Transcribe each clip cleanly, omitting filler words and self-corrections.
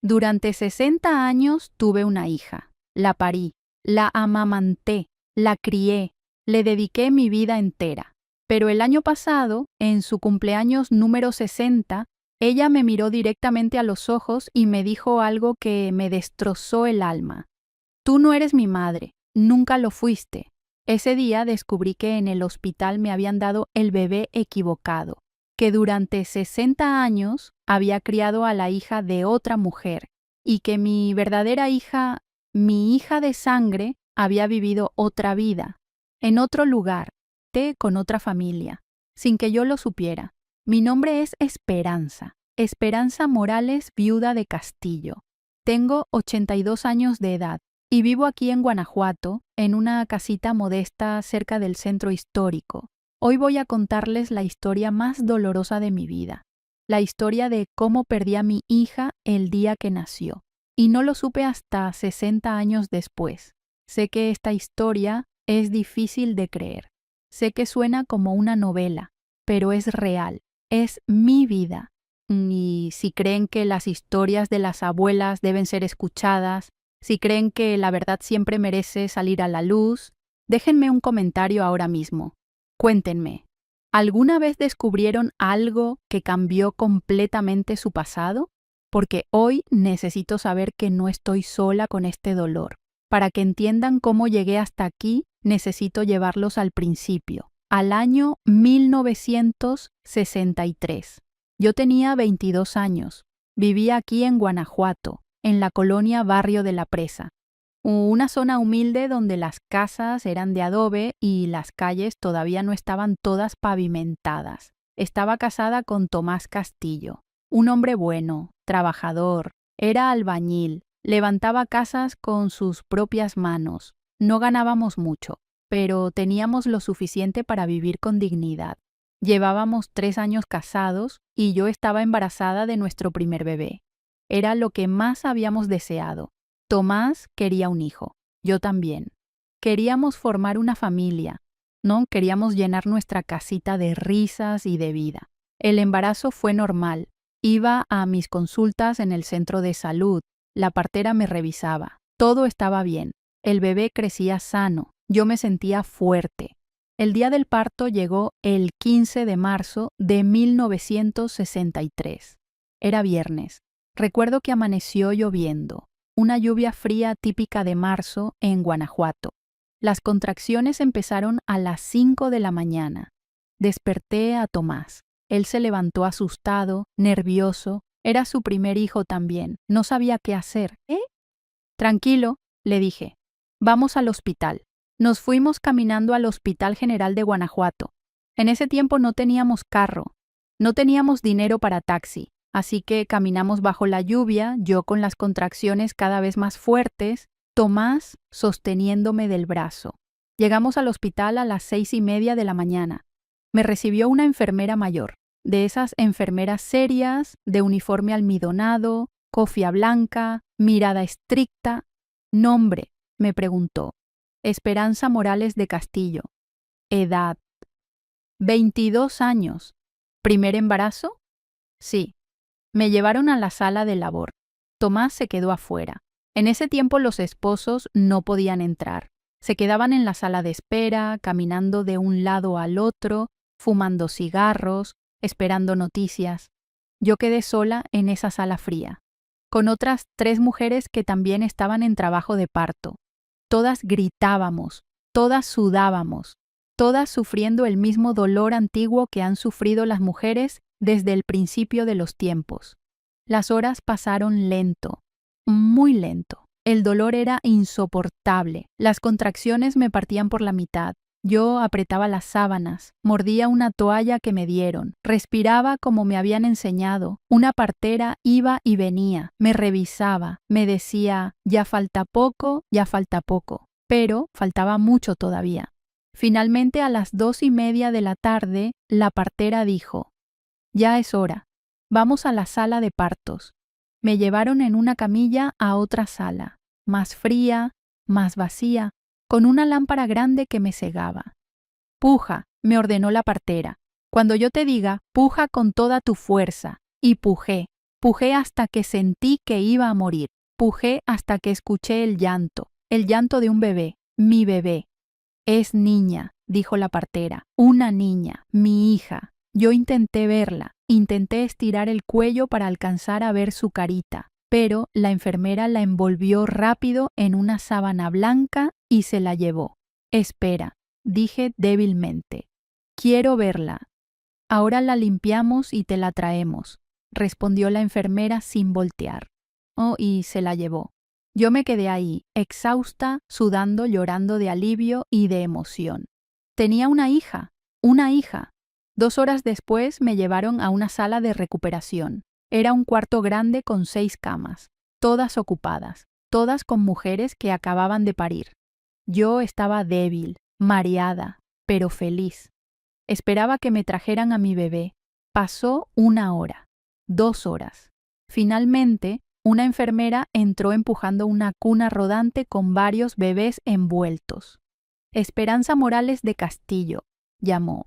Durante 60 años tuve una hija. La parí, la amamanté, la crié, le dediqué mi vida entera. Pero el año pasado, en su cumpleaños número 60, ella me miró directamente a los ojos y me dijo algo que me destrozó el alma. Tú no eres mi madre, nunca lo fuiste. Ese día descubrí que en el hospital me habían dado el bebé equivocado, que durante 60 años había criado a la hija de otra mujer y que mi verdadera hija, mi hija de sangre, había vivido otra vida, en otro lugar, con otra familia, sin que yo lo supiera. Mi nombre es Esperanza, Esperanza Morales, viuda de Castillo. Tengo 82 años de edad y vivo aquí en Guanajuato, en una casita modesta cerca del centro histórico. Hoy voy a contarles la historia más dolorosa de mi vida, la historia de cómo perdí a mi hija el día que nació. Y no lo supe hasta 60 años después. Sé que esta historia es difícil de creer. Sé que suena como una novela, pero es real, es mi vida. Y si creen que las historias de las abuelas deben ser escuchadas, si creen que la verdad siempre merece salir a la luz, déjenme un comentario ahora mismo. Cuéntenme, ¿alguna vez descubrieron algo que cambió completamente su pasado? Porque hoy necesito saber que no estoy sola con este dolor. Para que entiendan cómo llegué hasta aquí, necesito llevarlos al principio, al año 1963. Yo tenía 22 años. Vivía aquí en Guanajuato, en la colonia Barrio de la Presa, una zona humilde donde las casas eran de adobe y las calles todavía no estaban todas pavimentadas. Estaba casada con Tomás Castillo, un hombre bueno, trabajador, era albañil, levantaba casas con sus propias manos. No ganábamos mucho, pero teníamos lo suficiente para vivir con dignidad. Llevábamos 3 años casados y yo estaba embarazada de nuestro primer bebé. Era lo que más habíamos deseado. Tomás quería un hijo, yo también. Queríamos formar una familia, ¿no? Queríamos llenar nuestra casita de risas y de vida. El embarazo fue normal. Iba a mis consultas en el centro de salud. La partera me revisaba. Todo estaba bien. El bebé crecía sano. Yo me sentía fuerte. El día del parto llegó el 15 de marzo de 1963. Era viernes. Recuerdo que amaneció lloviendo, una lluvia fría típica de marzo en Guanajuato. Las contracciones empezaron a las 5 de la mañana. Desperté a Tomás. Él se levantó asustado, nervioso. Era su primer hijo también. No sabía qué hacer. Tranquilo, le dije. Vamos al hospital. Nos fuimos caminando al Hospital General de Guanajuato. En ese tiempo no teníamos carro. No teníamos dinero para taxi. Así que caminamos bajo la lluvia, yo con las contracciones cada vez más fuertes, Tomás sosteniéndome del brazo. Llegamos al hospital a las 6:30 de la mañana. Me recibió una enfermera mayor, de esas enfermeras serias, de uniforme almidonado, cofia blanca, mirada estricta. Nombre, me preguntó. Esperanza Morales de Castillo. Edad. 22 años. ¿Primer embarazo? Sí. Me llevaron a la sala de labor. Tomás se quedó afuera. En ese tiempo los esposos no podían entrar. Se quedaban en la sala de espera, caminando de un lado al otro, fumando cigarros, esperando noticias. Yo quedé sola en esa sala fría, con otras 3 mujeres que también estaban en trabajo de parto. Todas gritábamos, todas sudábamos, todas sufriendo el mismo dolor antiguo que han sufrido las mujeres desde el principio de los tiempos. Las horas pasaron lento, muy lento. El dolor era insoportable. Las contracciones me partían por la mitad. Yo apretaba las sábanas, mordía una toalla que me dieron, respiraba como me habían enseñado. Una partera iba y venía, me revisaba, me decía, ya falta poco, pero faltaba mucho todavía. Finalmente, a las 2:30 de la tarde, la partera dijo, ya es hora, vamos a la sala de partos. Me llevaron en una camilla a otra sala, más fría, más vacía, con una lámpara grande que me cegaba. Puja, me ordenó la partera. Cuando yo te diga, puja con toda tu fuerza. Y pujé, Pujé hasta que sentí que iba a morir. Pujé hasta que escuché el llanto de un bebé, mi bebé. Es niña, dijo la partera, una niña, mi hija. Yo intenté verla, intenté estirar el cuello para alcanzar a ver su carita, pero la enfermera la envolvió rápido en una sábana blanca y se la llevó. Espera, dije débilmente. Quiero verla. Ahora la limpiamos y te la traemos, respondió la enfermera sin voltear. Oh, y se la llevó. Yo me quedé ahí, exhausta, sudando, llorando de alivio y de emoción. Tenía una hija. 2 horas después me llevaron a una sala de recuperación. Era un cuarto grande con 6 camas, todas ocupadas, todas con mujeres que acababan de parir. Yo estaba débil, mareada, pero feliz. Esperaba que me trajeran a mi bebé. Pasó 1 hora, 2 horas. Finalmente, una enfermera entró empujando una cuna rodante con varios bebés envueltos. Esperanza Morales de Castillo, llamó.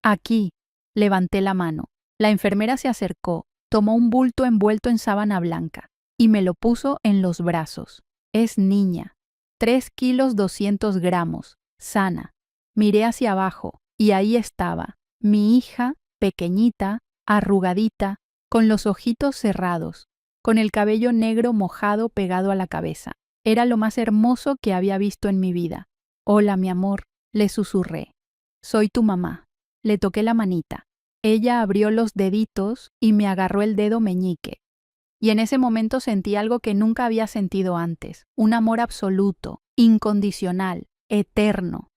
Aquí. Levanté la mano. La enfermera se acercó, tomó un bulto envuelto en sábana blanca y me lo puso en los brazos. Es niña. 3 kilos 200 gramos, sana. Miré hacia abajo y ahí estaba, mi hija, pequeñita, arrugadita, con los ojitos cerrados, con el cabello negro mojado pegado a la cabeza. Era lo más hermoso que había visto en mi vida. Hola, mi amor, le susurré. Soy tu mamá. Le toqué la manita. Ella abrió los deditos y me agarró el dedo meñique. Y en ese momento sentí algo que nunca había sentido antes, un amor absoluto, incondicional, eterno.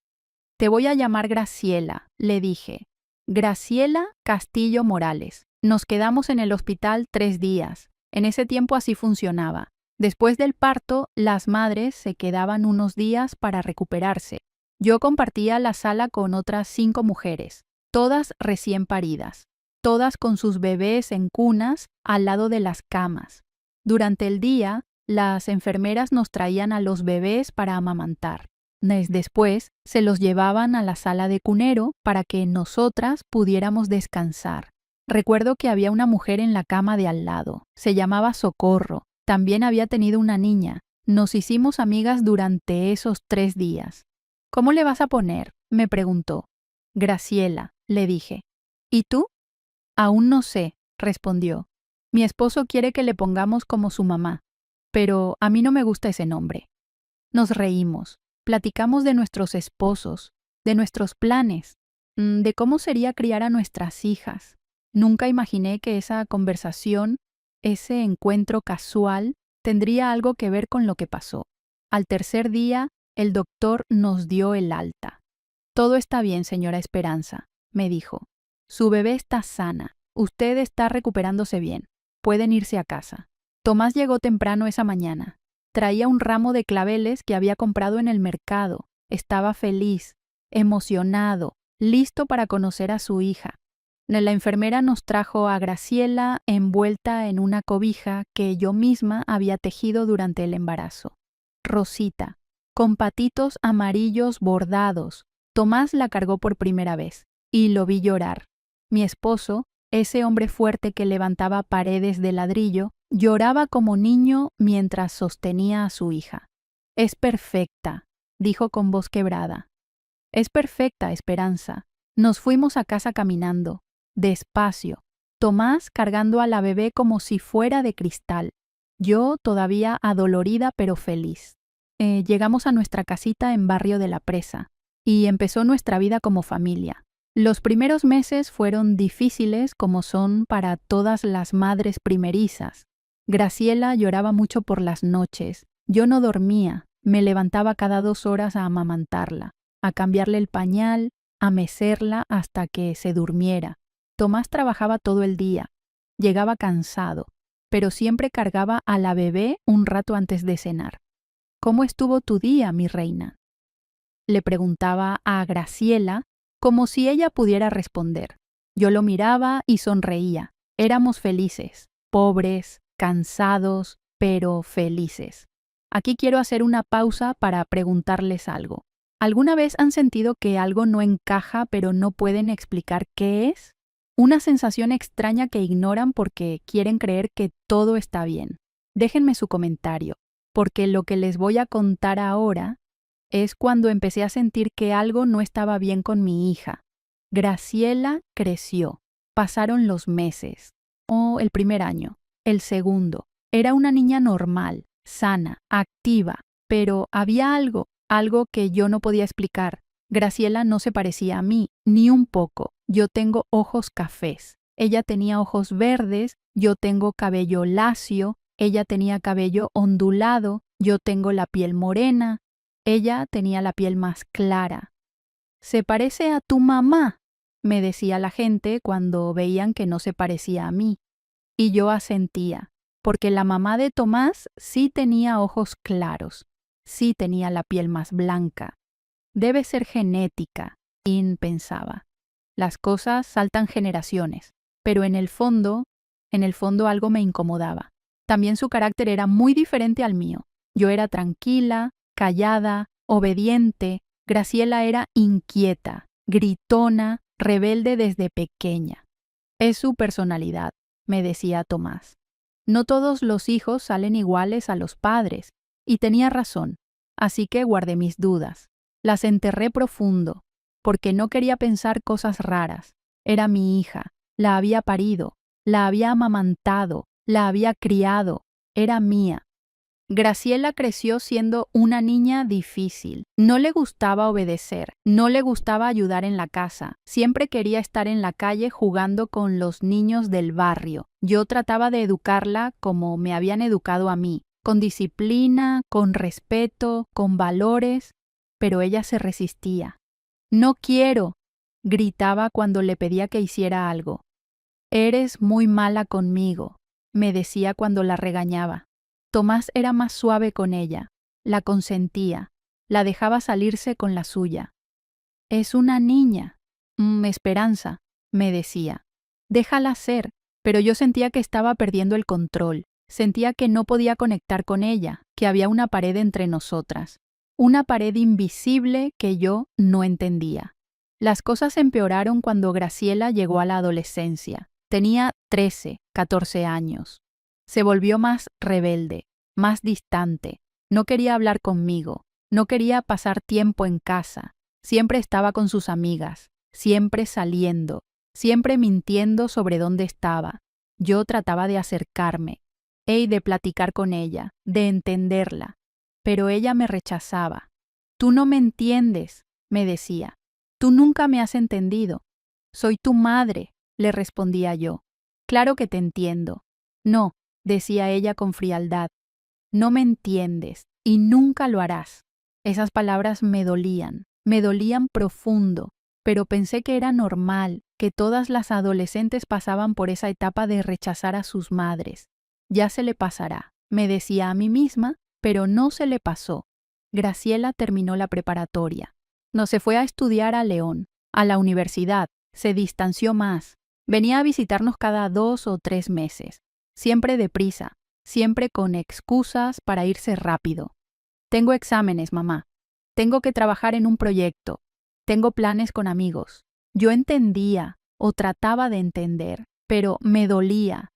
Te voy a llamar Graciela, le dije. Graciela Castillo Morales. Nos quedamos en el hospital 3 días. En ese tiempo así funcionaba. Después del parto, las madres se quedaban unos días para recuperarse. Yo compartía la sala con otras 5 mujeres, todas recién paridas, todas con sus bebés en cunas al lado de las camas. Durante el día, las enfermeras nos traían a los bebés para amamantar. Después, se los llevaban a la sala de cunero para que nosotras pudiéramos descansar. Recuerdo que había una mujer en la cama de al lado. Se llamaba Socorro. También había tenido una niña. Nos hicimos amigas durante esos 3 días. ¿Cómo le vas a poner?, me preguntó. Graciela, le dije. ¿Y tú? Aún no sé, respondió. Mi esposo quiere que le pongamos como su mamá, pero a mí no me gusta ese nombre. Nos reímos, platicamos de nuestros esposos, de nuestros planes, de cómo sería criar a nuestras hijas. Nunca imaginé que esa conversación, ese encuentro casual, tendría algo que ver con lo que pasó. Al tercer día, el doctor nos dio el alta. Todo está bien, señora Esperanza, me dijo. Su bebé está sana. Usted está recuperándose bien. Pueden irse a casa. Tomás llegó temprano esa mañana. Traía un ramo de claveles que había comprado en el mercado. Estaba feliz, emocionado, listo para conocer a su hija. La enfermera nos trajo a Graciela envuelta en una cobija que yo misma había tejido durante el embarazo. Rosita, con patitos amarillos bordados. Tomás la cargó por primera vez y lo vi llorar. Mi esposo, ese hombre fuerte que levantaba paredes de ladrillo, lloraba como niño mientras sostenía a su hija. Es perfecta, dijo con voz quebrada. Es perfecta, Esperanza. Nos fuimos a casa caminando, despacio, Tomás cargando a la bebé como si fuera de cristal, yo todavía adolorida pero feliz. Llegamos a nuestra casita en Barrio de la Presa y empezó nuestra vida como familia. Los primeros meses fueron difíciles como son para todas las madres primerizas. Graciela lloraba mucho por las noches. Yo no dormía, me levantaba cada 2 horas a amamantarla, a cambiarle el pañal, a mecerla hasta que se durmiera. Tomás trabajaba todo el día, llegaba cansado, pero siempre cargaba a la bebé un rato antes de cenar. ¿Cómo estuvo tu día, mi reina?, le preguntaba a Graciela, como si ella pudiera responder. Yo lo miraba y sonreía. Éramos felices, pobres, cansados, pero felices. Aquí quiero hacer una pausa para preguntarles algo. ¿Alguna vez han sentido que algo no encaja pero no pueden explicar qué es? Una sensación extraña que ignoran porque quieren creer que todo está bien. Déjenme su comentario, porque lo que les voy a contar ahora es cuando empecé a sentir que algo no estaba bien con mi hija. Graciela creció. Pasaron los meses. El primer año. El segundo. Era una niña normal, sana, activa, pero había algo que yo no podía explicar. Graciela no se parecía a mí, ni un poco. Yo tengo ojos cafés. Ella tenía ojos verdes, yo tengo cabello lacio, ella tenía cabello ondulado, yo tengo la piel morena, ella tenía la piel más clara. «¿Se parece a tu mamá?», me decía la gente cuando veían que no se parecía a mí. Y yo asentía, porque la mamá de Tomás sí tenía ojos claros, sí tenía la piel más blanca. Debe ser genética, pensaba. Las cosas saltan generaciones, pero en el fondo algo me incomodaba. También su carácter era muy diferente al mío. Yo era tranquila, callada, obediente. Graciela era inquieta, gritona, rebelde desde pequeña. Es su personalidad, me decía Tomás. No todos los hijos salen iguales a los padres, y tenía razón, así que guardé mis dudas. Las enterré profundo, porque no quería pensar cosas raras. Era mi hija, la había parido, la había amamantado, la había criado, era mía. Graciela creció siendo una niña difícil. No le gustaba obedecer, no le gustaba ayudar en la casa. Siempre quería estar en la calle jugando con los niños del barrio. Yo trataba de educarla como me habían educado a mí, con disciplina, con respeto, con valores, pero ella se resistía. «No quiero», gritaba cuando le pedía que hiciera algo. «Eres muy mala conmigo», me decía cuando la regañaba. Tomás era más suave con ella, la consentía, la dejaba salirse con la suya. «Es una niña». Esperanza», me decía. «Déjala ser», pero yo sentía que estaba perdiendo el control. Sentía que no podía conectar con ella, que había una pared entre nosotras. Una pared invisible que yo no entendía. Las cosas empeoraron cuando Graciela llegó a la adolescencia. Tenía 13, 14 años. Se volvió más rebelde, más distante. No quería hablar conmigo, no quería pasar tiempo en casa. Siempre estaba con sus amigas, siempre saliendo, siempre mintiendo sobre dónde estaba. Yo trataba de acercarme, de platicar con ella, de entenderla. Pero ella me rechazaba. «Tú no me entiendes», me decía. «Tú nunca me has entendido». «Soy tu madre», le respondía yo. «Claro que te entiendo». «No», decía ella con frialdad. «No me entiendes y nunca lo harás». Esas palabras me dolían profundo, pero pensé que era normal, que todas las adolescentes pasaban por esa etapa de rechazar a sus madres. «Ya se le pasará», me decía a mí misma, pero no se le pasó. Graciela terminó la preparatoria. No se fue a estudiar a León, a la universidad, se distanció más. Venía a visitarnos cada 2 o 3 meses, siempre deprisa, siempre con excusas para irse rápido. «Tengo exámenes, mamá. Tengo que trabajar en un proyecto. Tengo planes con amigos». Yo entendía, o trataba de entender, pero me dolía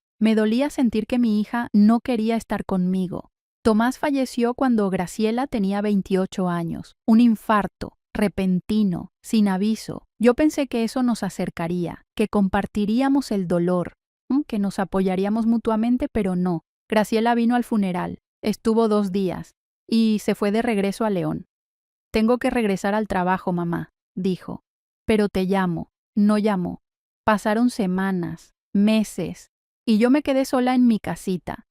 sentir que mi hija no quería estar conmigo. Tomás falleció cuando Graciela tenía 28 años, un infarto, repentino, sin aviso. Yo pensé que eso nos acercaría, que compartiríamos el dolor, que nos apoyaríamos mutuamente, pero no. Graciela vino al funeral, estuvo 2 días, y se fue de regreso a León. «Tengo que regresar al trabajo, mamá», dijo. «Pero te llamo». No llamó. Pasaron semanas, meses, y yo me quedé sola en mi casita,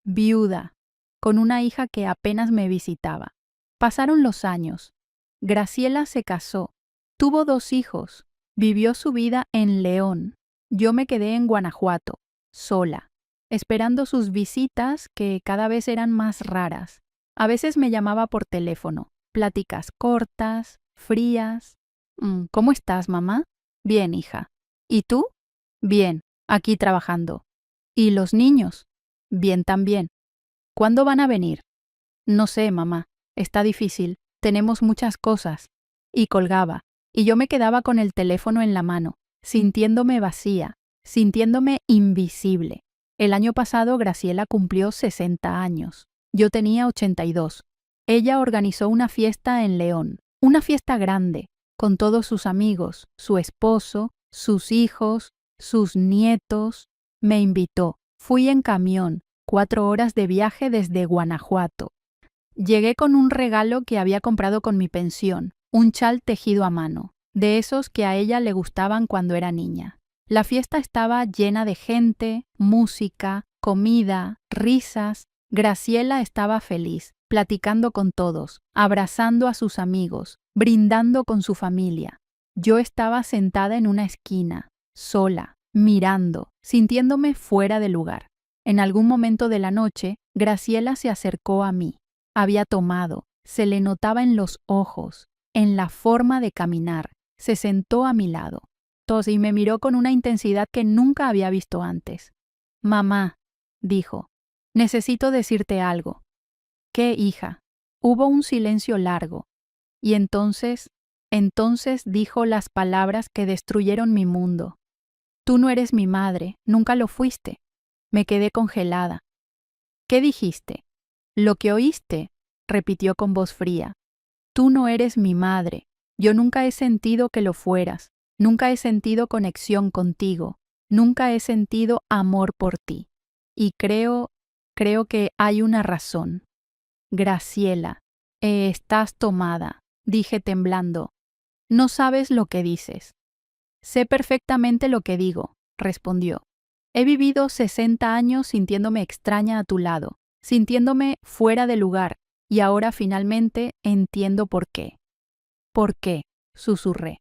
viuda, con una hija que apenas me visitaba. Pasaron los años. Graciela se casó, tuvo 2 hijos, vivió su vida en León. Yo me quedé en Guanajuato, sola, esperando sus visitas que cada vez eran más raras. A veces me llamaba por teléfono, pláticas cortas, frías. «¿Cómo estás, mamá?» «Bien, hija». «¿Y tú?» «Bien, aquí trabajando». «¿Y los niños?» «Bien también». «¿Cuándo van a venir?» «No sé, mamá. Está difícil. Tenemos muchas cosas». Y colgaba, y yo me quedaba con el teléfono en la mano, sintiéndome vacía, sintiéndome invisible. El año pasado Graciela cumplió 60 años. Yo tenía 82. Ella organizó una fiesta en León, una fiesta grande, con todos sus amigos, su esposo, sus hijos, sus nietos. Me invitó. Fui en camión, 4 horas de viaje desde Guanajuato. Llegué con un regalo que había comprado con mi pensión, un chal tejido a mano, de esos que a ella le gustaban cuando era niña. La fiesta estaba llena de gente, música, comida, risas. Graciela estaba feliz, platicando con todos, abrazando a sus amigos, brindando con su familia. Yo estaba sentada en una esquina, sola, mirando, sintiéndome fuera de lugar. En algún momento de la noche, Graciela se acercó a mí. Había tomado, se le notaba en los ojos, en la forma de caminar. Se sentó a mi lado. Y me miró con una intensidad que nunca había visto antes. «Mamá», dijo, «necesito decirte algo». «¿Qué, hija?» Hubo un silencio largo. Y entonces dijo las palabras que destruyeron mi mundo. «Tú no eres mi madre, nunca lo fuiste». Me quedé congelada. «¿Qué dijiste?» «Lo que oíste», repitió con voz fría. «Tú no eres mi madre. Yo nunca he sentido que lo fueras. Nunca he sentido conexión contigo. Nunca he sentido amor por ti. Y creo que hay una razón». «Graciela, estás tomada», dije temblando. «No sabes lo que dices». «Sé perfectamente lo que digo», respondió. «He vivido 60 años sintiéndome extraña a tu lado, sintiéndome fuera de lugar, y ahora finalmente entiendo por qué». «¿Por qué?», susurré.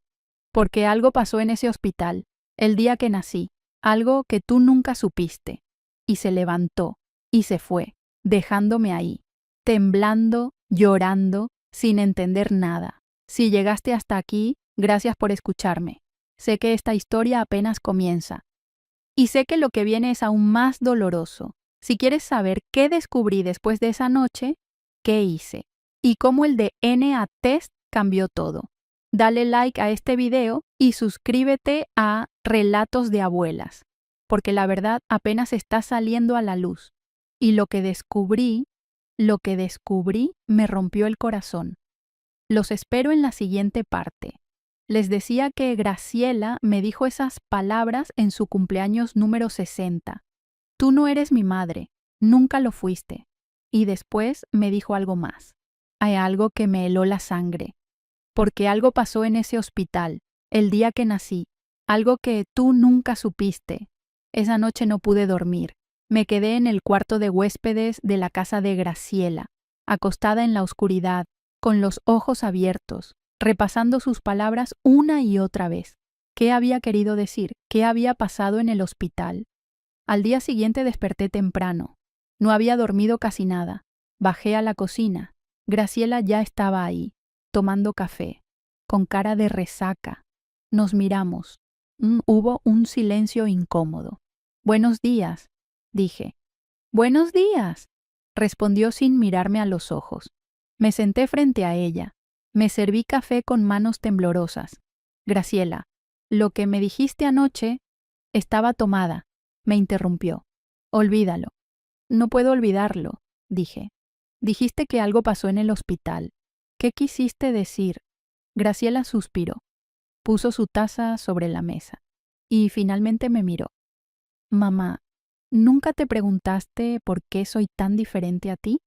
«Porque algo pasó en ese hospital, el día que nací, algo que tú nunca supiste». Y se levantó, y se fue, dejándome ahí, temblando, llorando, sin entender nada. Si llegaste hasta aquí, gracias por escucharme. Sé que esta historia apenas comienza. Y sé que lo que viene es aún más doloroso. Si quieres saber qué descubrí después de esa noche, qué hice, y cómo el DNA test cambió todo, dale like a este video y suscríbete a Relatos de Abuelas, porque la verdad apenas está saliendo a la luz. Y lo que descubrí me rompió el corazón. Los espero en la siguiente parte. Les decía que Graciela me dijo esas palabras en su cumpleaños número 60. «Tú no eres mi madre, nunca lo fuiste». Y después me dijo algo más. Hay algo que me heló la sangre. Porque algo pasó en ese hospital, el día que nací, algo que tú nunca supiste. Esa noche no pude dormir. Me quedé en el cuarto de huéspedes de la casa de Graciela, acostada en la oscuridad, con los ojos abiertos, repasando sus palabras una y otra vez. ¿Qué había querido decir? ¿Qué había pasado en el hospital? Al día siguiente desperté temprano. No había dormido casi nada. Bajé a la cocina. Graciela ya estaba ahí, tomando café, con cara de resaca. Nos miramos. Hubo un silencio incómodo. «Buenos días», dije. «Buenos días», respondió sin mirarme a los ojos. Me senté frente a ella. Me serví café con manos temblorosas. «Graciela, lo que me dijiste anoche…» «Estaba tomada», me interrumpió. «Olvídalo». «No puedo olvidarlo», dije. «Dijiste que algo pasó en el hospital. ¿Qué quisiste decir?». Graciela suspiró. Puso su taza sobre la mesa. Y finalmente me miró. «Mamá, ¿nunca te preguntaste por qué soy tan diferente a ti?».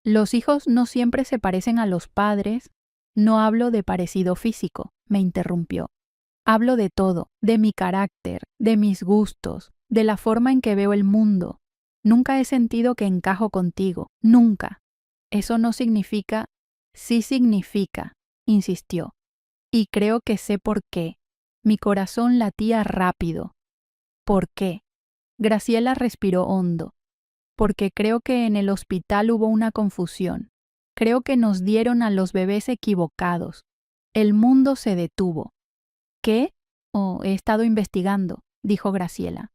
«Los hijos no siempre se parecen a los padres». «No hablo de parecido físico», me interrumpió. «Hablo de todo, de mi carácter, de mis gustos, de la forma en que veo el mundo. Nunca he sentido que encajo contigo, nunca». «Eso no significa…». «Sí significa», insistió. «Y creo que sé por qué». Mi corazón latía rápido. «¿Por qué?». Graciela respiró hondo. «Porque creo que en el hospital hubo una confusión. Creo que nos dieron a los bebés equivocados. El mundo se detuvo». «¿Qué?». «Oh, he estado investigando», dijo Graciela.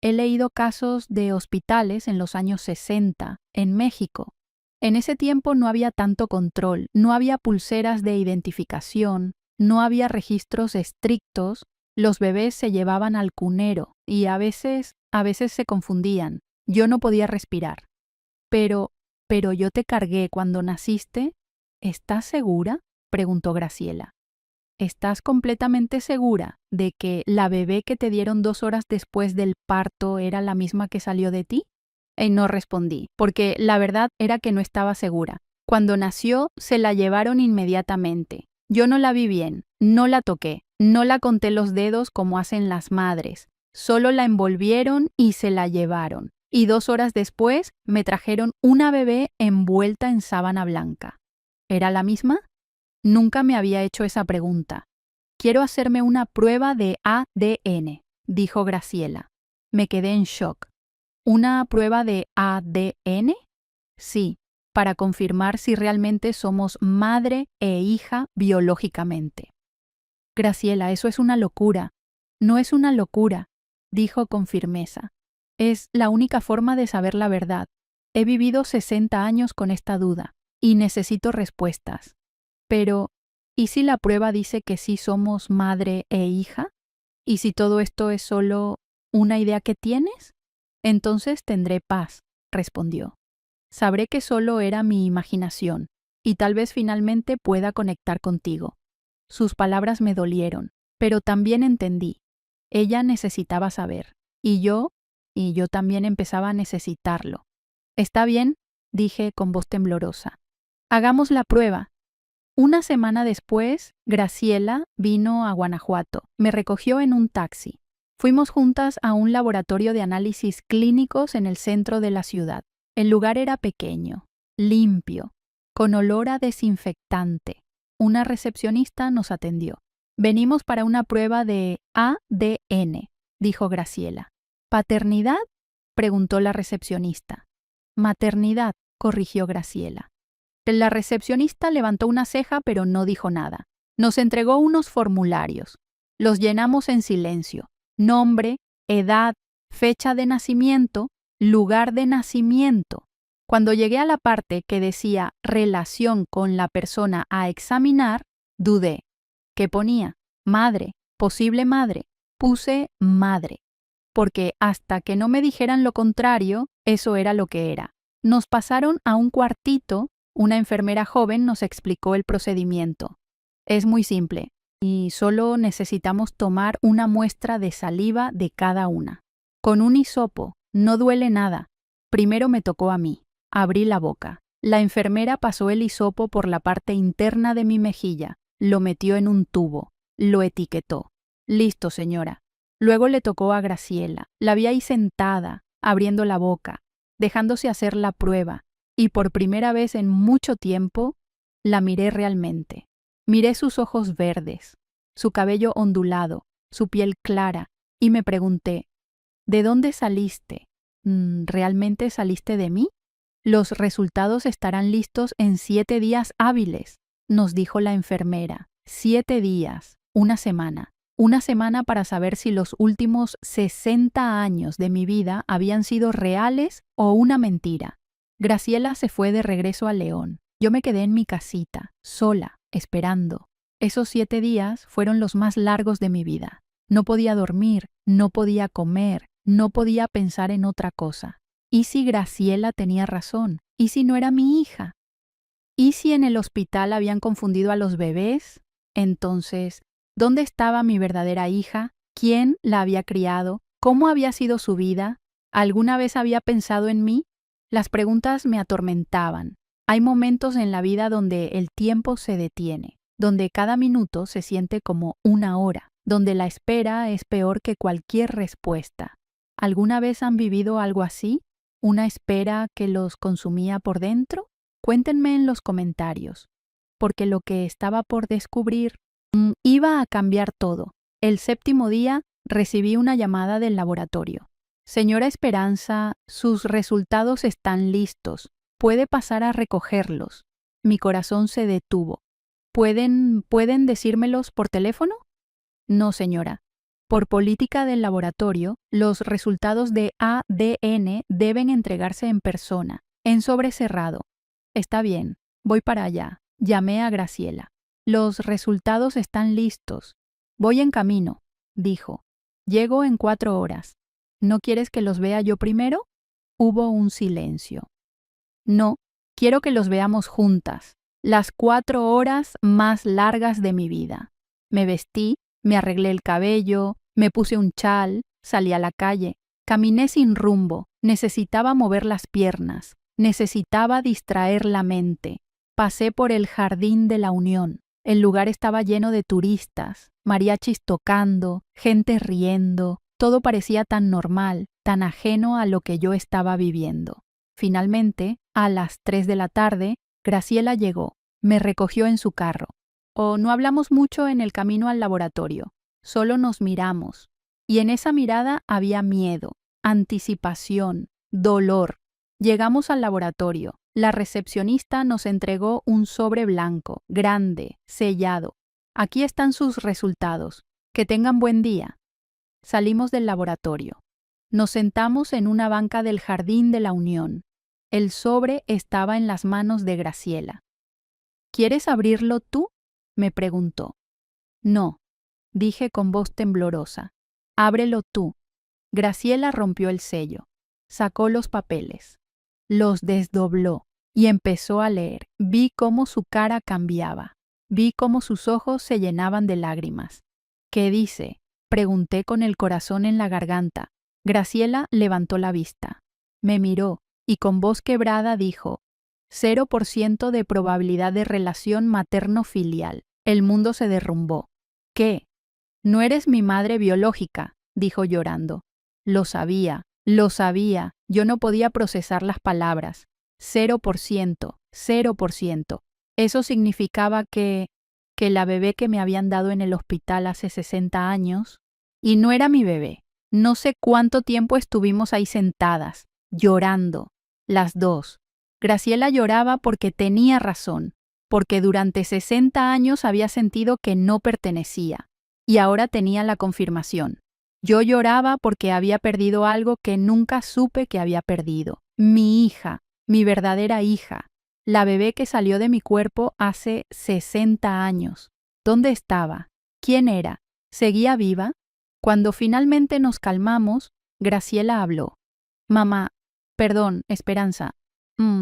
«He leído casos de hospitales en los años 60, en México. En ese tiempo no había tanto control, no había pulseras de identificación, no había registros estrictos, Los bebés se llevaban al cunero y a veces se confundían. Yo no podía respirar. Pero yo te cargué cuando naciste. ¿Estás segura?, preguntó Graciela. ¿Estás completamente segura de que la bebé que te dieron 2 horas después del parto era la misma que salió de ti? No respondí, porque la verdad era que no estaba segura. Cuando nació, se la llevaron inmediatamente. Yo no la vi bien, no la toqué, no la conté los dedos como hacen las madres. Solo la envolvieron y se la llevaron. Y 2 horas después me trajeron una bebé envuelta en sábana blanca. ¿Era la misma? Nunca me había hecho esa pregunta. Quiero hacerme una prueba de ADN, dijo Graciela. Me quedé en shock. ¿Una prueba de ADN? Sí, para confirmar si realmente somos madre e hija biológicamente. Graciela, eso es una locura. No es una locura, dijo con firmeza. Es la única forma de saber la verdad. He vivido 60 años con esta duda y necesito respuestas. Pero, ¿y si la prueba dice que sí somos madre e hija? ¿Y si todo esto es solo una idea que tienes? Entonces tendré paz, respondió. Sabré que solo era mi imaginación y tal vez finalmente pueda conectar contigo. Sus palabras me dolieron, pero también entendí. Ella necesitaba saber, y yo también empezaba a necesitarlo. ¿Está bien?, dije con voz temblorosa. Hagamos la prueba. Una semana después, Graciela vino a Guanajuato. Me recogió en un taxi. Fuimos juntas a un laboratorio de análisis clínicos en el centro de la ciudad. El lugar era pequeño, limpio, con olor a desinfectante. Una recepcionista nos atendió. Venimos para una prueba de ADN, dijo Graciela. ¿Paternidad?, preguntó la recepcionista. Maternidad, corrigió Graciela. La recepcionista levantó una ceja pero no dijo nada. Nos entregó unos formularios. Los llenamos en silencio. Nombre, edad, fecha de nacimiento, lugar de nacimiento. Cuando llegué a la parte que decía relación con la persona a examinar, dudé. ¿Qué ponía? Madre, posible madre. Puse madre, porque hasta que no me dijeran lo contrario, eso era lo que era. Nos pasaron a un cuartito. Una enfermera joven nos explicó el procedimiento. Es muy simple y solo necesitamos tomar una muestra de saliva de cada una. Con un hisopo, no duele nada. Primero me tocó a mí. Abrí la boca. La enfermera pasó el hisopo por la parte interna de mi mejilla, lo metió en un tubo, lo etiquetó. Listo, señora. Luego le tocó a Graciela. La vi ahí sentada, abriendo la boca, dejándose hacer la prueba. Y por primera vez en mucho tiempo, la miré realmente. Miré sus ojos verdes, su cabello ondulado, su piel clara, y me pregunté, ¿de dónde saliste? ¿Realmente saliste de mí? Los resultados estarán listos en 7 días hábiles, nos dijo la enfermera. 7 días, una semana. Una semana para saber si los últimos 60 años de mi vida habían sido reales o una mentira. Graciela se fue de regreso a León. Yo me quedé en mi casita, sola, esperando. Esos 7 días fueron los más largos de mi vida. No podía dormir, no podía comer, no podía pensar en otra cosa. ¿Y si Graciela tenía razón? ¿Y si no era mi hija? ¿Y si en el hospital habían confundido a los bebés? Entonces, ¿dónde estaba mi verdadera hija? ¿Quién la había criado? ¿Cómo había sido su vida? ¿Alguna vez había pensado en mí? Las preguntas me atormentaban. Hay momentos en la vida donde el tiempo se detiene, donde cada minuto se siente como una hora, donde la espera es peor que cualquier respuesta. ¿Alguna vez han vivido algo así? ¿Una espera que los consumía por dentro? Cuéntenme en los comentarios, porque lo que estaba por descubrir iba a cambiar todo. El 7º día recibí una llamada del laboratorio. Señora Esperanza, sus resultados están listos. ¿Puede pasar a recogerlos? Mi corazón se detuvo. ¿Pueden decírmelos por teléfono? No, señora. Por política del laboratorio, los resultados de ADN deben entregarse en persona, en sobre cerrado. Está bien, voy para allá. Llamé a Graciela. Los resultados están listos. Voy en camino. dijo. Llego en 4 horas. ¿No quieres que los vea yo primero? Hubo un silencio. No, quiero que los veamos juntas. Las 4 horas más largas de mi vida. Me vestí, me arreglé el cabello, me puse un chal, salí a la calle. Caminé sin rumbo, necesitaba mover las piernas, necesitaba distraer la mente. Pasé por el Jardín de la Unión. El lugar estaba lleno de turistas, mariachis tocando, gente riendo. Todo parecía tan normal, tan ajeno a lo que yo estaba viviendo. Finalmente, a las 3 de la tarde, Graciela llegó, me recogió en su carro. No hablamos mucho en el camino al laboratorio, solo nos miramos. Y en esa mirada había miedo, anticipación, dolor. Llegamos al laboratorio. La recepcionista nos entregó un sobre blanco, grande, sellado. Aquí están sus resultados. Que tengan buen día. Salimos del laboratorio. Nos sentamos en una banca del Jardín de la Unión. El sobre estaba en las manos de Graciela. ¿Quieres abrirlo tú?, me preguntó. No, dije con voz temblorosa. Ábrelo tú. Graciela rompió el sello. Sacó los papeles. Los desdobló y empezó a leer. Vi cómo su cara cambiaba. Vi cómo sus ojos se llenaban de lágrimas. ¿Qué dice?, pregunté con el corazón en la garganta. Graciela levantó la vista. Me miró y con voz quebrada dijo: 0% de probabilidad de relación materno-filial. El mundo se derrumbó. ¿Qué? No eres mi madre biológica, dijo llorando. Lo sabía. Yo no podía procesar las palabras. 0%, 0%. Eso significaba que la bebé que me habían dado en el hospital hace 60 años, y no era mi bebé. No sé cuánto tiempo estuvimos ahí sentadas, llorando, las dos. Graciela lloraba porque tenía razón, porque durante 60 años había sentido que no pertenecía, y ahora tenía la confirmación. Yo lloraba porque había perdido algo que nunca supe que había perdido. Mi hija, mi verdadera hija, la bebé que salió de mi cuerpo hace 60 años. ¿Dónde estaba? ¿Quién era? ¿Seguía viva? Cuando finalmente nos calmamos, Graciela habló. Mamá, perdón, Esperanza.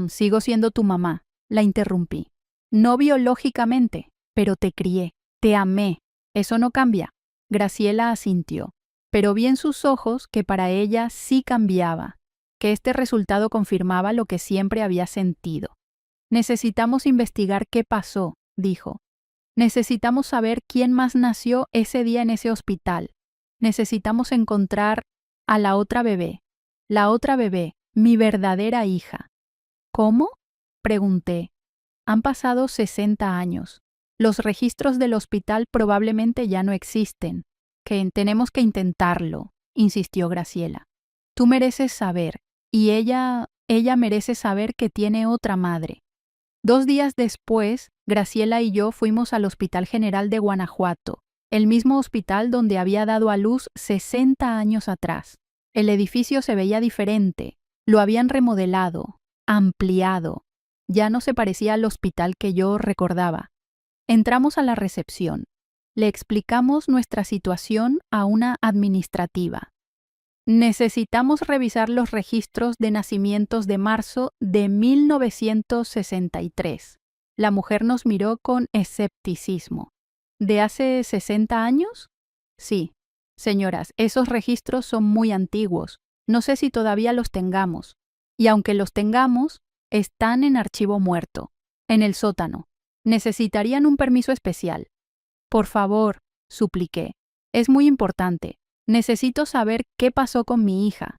Sigo siendo tu mamá, la interrumpí. No biológicamente, pero te crié, te amé. Eso no cambia. Graciela asintió, pero vi en sus ojos que para ella sí cambiaba, que este resultado confirmaba lo que siempre había sentido. Necesitamos investigar qué pasó, dijo. Necesitamos saber quién más nació ese día en ese hospital. Necesitamos encontrar a la otra bebé, mi verdadera hija. ¿Cómo?, pregunté. Han pasado 60 años. Los registros del hospital probablemente ya no existen. Tenemos que intentarlo, insistió Graciela. Tú mereces saber, y ella merece saber que tiene otra madre. 2 días después, Graciela y yo fuimos al Hospital General de Guanajuato, el mismo hospital donde había dado a luz 60 años atrás. El edificio se veía diferente, lo habían remodelado, ampliado. Ya no se parecía al hospital que yo recordaba. Entramos a la recepción. Le explicamos nuestra situación a una administrativa. Necesitamos revisar los registros de nacimientos de marzo de 1963. La mujer nos miró con escepticismo. ¿De hace 60 años? Sí. Señoras, esos registros son muy antiguos. No sé si todavía los tengamos. Y aunque los tengamos, están en archivo muerto, en el sótano. Necesitarían un permiso especial. Por favor, supliqué. Es muy importante. Necesito saber qué pasó con mi hija.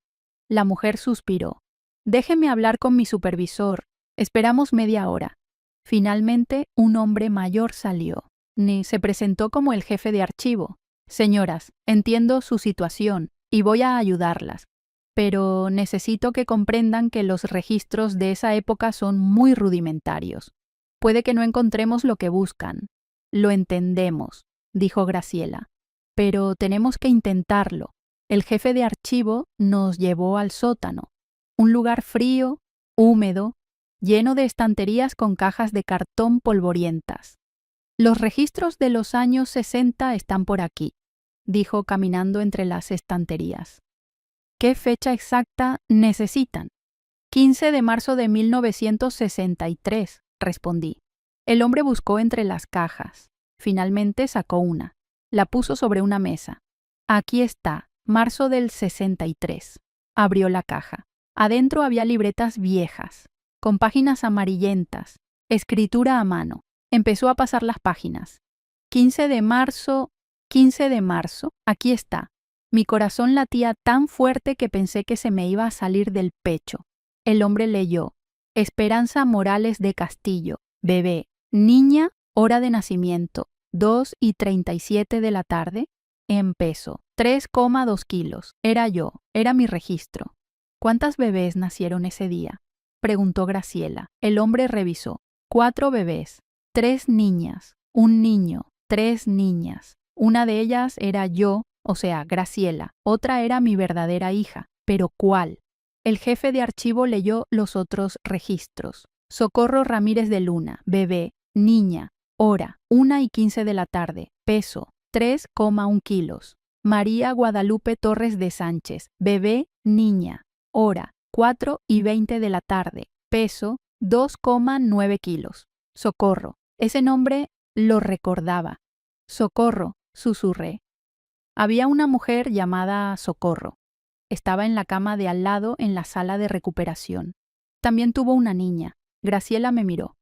La mujer suspiró. Déjeme hablar con mi supervisor. Esperamos media hora. Finalmente, un hombre mayor salió. Se presentó como el jefe de archivo. Señoras, entiendo su situación y voy a ayudarlas, pero necesito que comprendan que los registros de esa época son muy rudimentarios. Puede que no encontremos lo que buscan. Lo entendemos, dijo Graciela. Pero tenemos que intentarlo. El jefe de archivo nos llevó al sótano, un lugar frío, húmedo, lleno de estanterías con cajas de cartón polvorientas. Los registros de los años 60 están por aquí, dijo caminando entre las estanterías. ¿Qué fecha exacta necesitan? 15 de marzo de 1963, respondí. El hombre buscó entre las cajas. Finalmente sacó una. La puso sobre una mesa. Aquí está, marzo del 63. Abrió la caja. Adentro había libretas viejas, con páginas amarillentas, escritura a mano. Empezó a pasar las páginas. 15 de marzo, aquí está. Mi corazón latía tan fuerte que pensé que se me iba a salir del pecho. El hombre leyó: Esperanza Morales de Castillo, bebé, niña, hora de nacimiento, 2:37 de la tarde, en peso, 3,2 kilos. Era mi registro. ¿Cuántas bebés nacieron ese día?, preguntó Graciela. El hombre revisó. 4 bebés, 3 niñas, un niño, 3 niñas. Una de ellas era yo, o sea, Graciela. Otra era mi verdadera hija. ¿Pero cuál? El jefe de archivo leyó los otros registros. Socorro Ramírez de Luna, bebé, niña, hora, 1:15 de la tarde, peso, 3,1 kilos. María Guadalupe Torres de Sánchez, bebé, niña, hora, 4:20 de la tarde, peso, 2,9 kilos. Socorro. Ese nombre lo recordaba. Socorro, susurré. Había una mujer llamada Socorro. Estaba en la cama de al lado en la sala de recuperación. También tuvo una niña. Graciela me miró.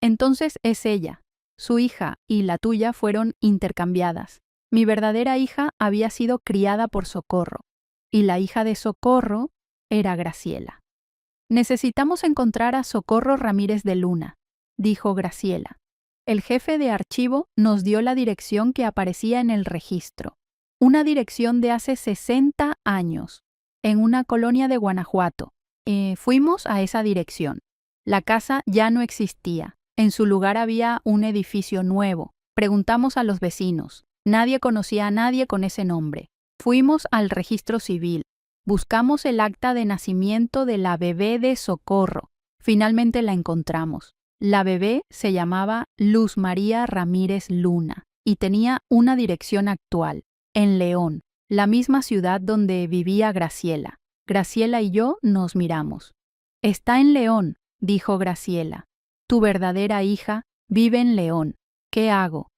Entonces es ella. Su hija y la tuya fueron intercambiadas. Mi verdadera hija había sido criada por Socorro, y la hija de Socorro era Graciela. Necesitamos encontrar a Socorro Ramírez de Luna, dijo Graciela. El jefe de archivo nos dio la dirección que aparecía en el registro. Una dirección de hace 60 años, en una colonia de Guanajuato. Fuimos a esa dirección. La casa ya no existía. En su lugar había un edificio nuevo. Preguntamos a los vecinos. Nadie conocía a nadie con ese nombre. Fuimos al registro civil. Buscamos el acta de nacimiento de la bebé de Socorro. Finalmente la encontramos. La bebé se llamaba Luz María Ramírez Luna y tenía una dirección actual, en León, la misma ciudad donde vivía Graciela. Graciela y yo nos miramos. Está en León, dijo Graciela. Tu verdadera hija vive en León. ¿Qué hago?,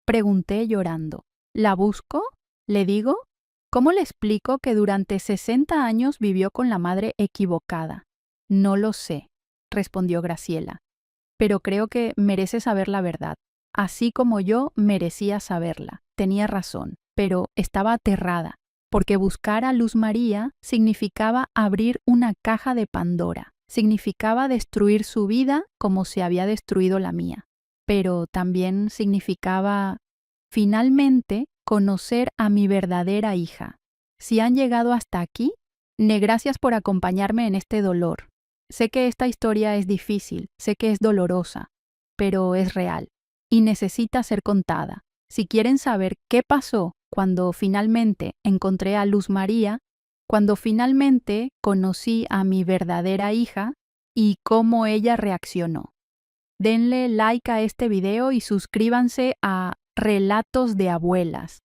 pregunté llorando. ¿La busco? ¿Le digo? ¿Cómo le explico que durante 60 años vivió con la madre equivocada? No lo sé, respondió Graciela. Pero creo que merece saber la verdad. Así como yo merecía saberla. Tenía razón, pero estaba aterrada, porque buscar a Luz María significaba abrir una caja de Pandora. Significaba destruir su vida como se había destruido la mía. Pero también significaba, finalmente, conocer a mi verdadera hija. Si han llegado hasta aquí, gracias por acompañarme en este dolor. Sé que esta historia es difícil, sé que es dolorosa, pero es real y necesita ser contada. Si quieren saber qué pasó cuando finalmente encontré a Luz María, cuando finalmente conocí a mi verdadera hija y cómo ella reaccionó. Denle like a este video y suscríbanse a Relatos de Abuelas,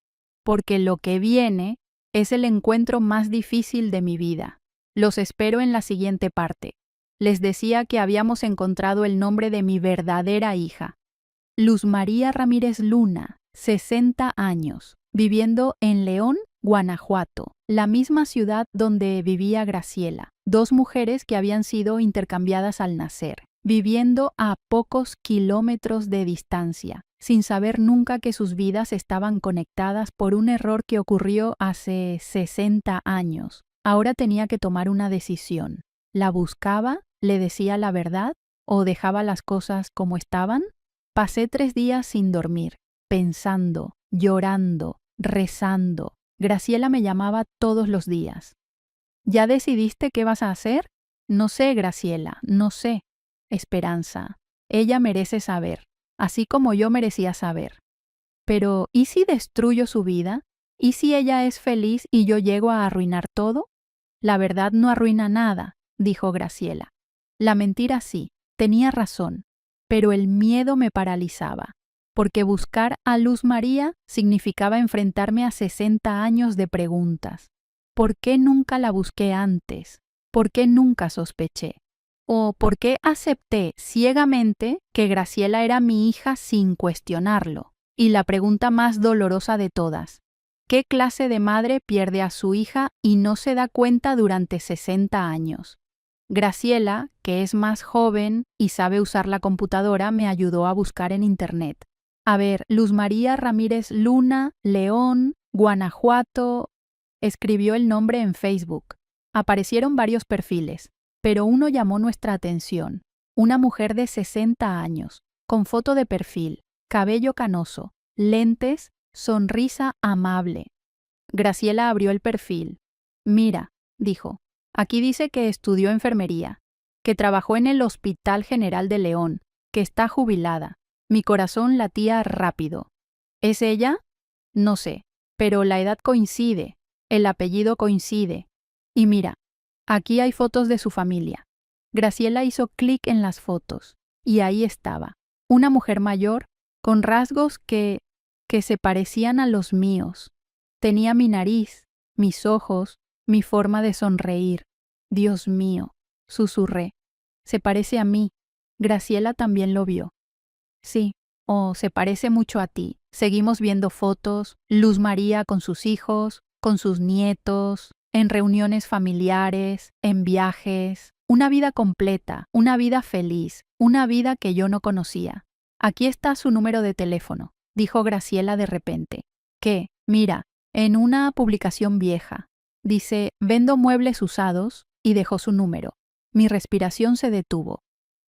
porque lo que viene es el encuentro más difícil de mi vida. Los espero en la siguiente parte. Les decía que habíamos encontrado el nombre de mi verdadera hija. Luz María Ramírez Luna, 60 años, viviendo en León, Guanajuato, la misma ciudad donde vivía Graciela. 2 mujeres que habían sido intercambiadas al nacer, viviendo a pocos kilómetros de distancia, sin saber nunca que sus vidas estaban conectadas por un error que ocurrió hace 60 años. Ahora tenía que tomar una decisión. ¿La buscaba? ¿Le decía la verdad? ¿O dejaba las cosas como estaban? Pasé 3 días sin dormir, pensando, llorando, rezando. Graciela me llamaba todos los días. ¿Ya decidiste qué vas a hacer? No sé, Graciela, no sé. Esperanza. Ella merece saber, así como yo merecía saber. Pero, ¿y si destruyo su vida? ¿Y si ella es feliz y yo llego a arruinar todo? La verdad no arruina nada, dijo Graciela. La mentira sí, tenía razón, pero el miedo me paralizaba. porque buscar a Luz María significaba enfrentarme a 60 años de preguntas. ¿Por qué nunca la busqué antes? ¿Por qué nunca sospeché? ¿O por qué acepté ciegamente que Graciela era mi hija sin cuestionarlo? Y la pregunta más dolorosa de todas, ¿qué clase de madre pierde a su hija y no se da cuenta durante 60 años? Graciela, que es más joven y sabe usar la computadora, me ayudó a buscar en internet. A ver, Luz María Ramírez Luna, León, Guanajuato. Escribió el nombre en Facebook. Aparecieron varios perfiles, pero uno llamó nuestra atención. Una mujer de 60 años, con foto de perfil, cabello canoso, lentes, sonrisa amable. Graciela abrió el perfil. Mira, dijo, aquí dice que estudió enfermería, que trabajó en el Hospital General de León, que está jubilada. Mi corazón latía rápido. ¿Es ella? No sé, pero la edad coincide, el apellido coincide. Y mira, aquí hay fotos de su familia. Graciela hizo clic en las fotos, y ahí estaba, una mujer mayor, con rasgos que se parecían a los míos. Tenía mi nariz, mis ojos, mi forma de sonreír. Dios mío, susurré. Se parece a mí. Graciela también lo vio. Sí, se parece mucho a ti. Seguimos viendo fotos, Luz María con sus hijos, con sus nietos, en reuniones familiares, en viajes, una vida completa, una vida feliz, una vida que yo no conocía. Aquí está su número de teléfono, dijo Graciela de repente. ¿Qué? Mira, en una publicación vieja. Dice, vendo muebles usados, y dejó su número. Mi respiración se detuvo.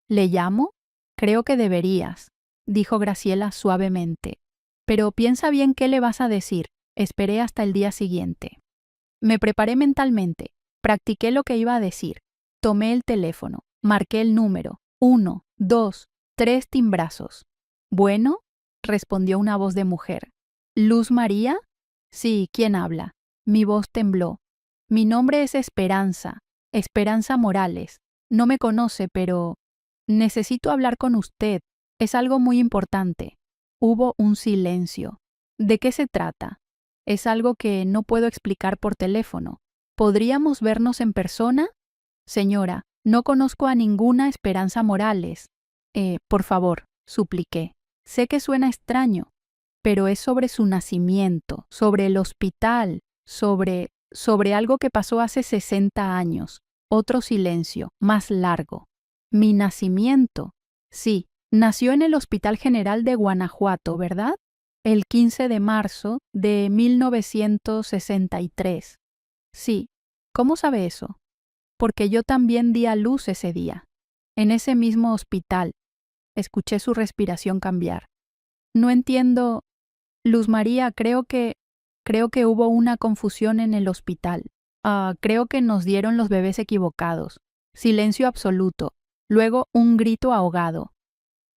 ¿Le llamo? Creo que deberías, dijo Graciela suavemente. Pero piensa bien qué le vas a decir. Esperé hasta el día siguiente. Me preparé mentalmente, practiqué lo que iba a decir. Tomé el teléfono, marqué el número. 1, 2, 3 timbrazos. ¿Bueno? Respondió una voz de mujer. ¿Luz María? Sí, ¿quién habla? Mi voz tembló. Mi nombre es Esperanza, Esperanza Morales. No me conoce, pero necesito hablar con usted. Es algo muy importante. Hubo un silencio. ¿De qué se trata? Es algo que no puedo explicar por teléfono. ¿Podríamos vernos en persona? Señora, no conozco a ninguna Esperanza Morales. Por favor, supliqué. Sé que suena extraño, pero es sobre su nacimiento, sobre el hospital, sobre algo que pasó hace 60 años. Otro silencio, más largo. ¿Mi nacimiento? Sí, nació en el Hospital General de Guanajuato, ¿verdad? El 15 de marzo de 1963. Sí. ¿Cómo sabe eso? Porque yo también di a luz ese día, en ese mismo hospital. Escuché su respiración cambiar. No entiendo. Luz María, creo que hubo una confusión en el hospital. Creo que nos dieron los bebés equivocados. Silencio absoluto. Luego un grito ahogado.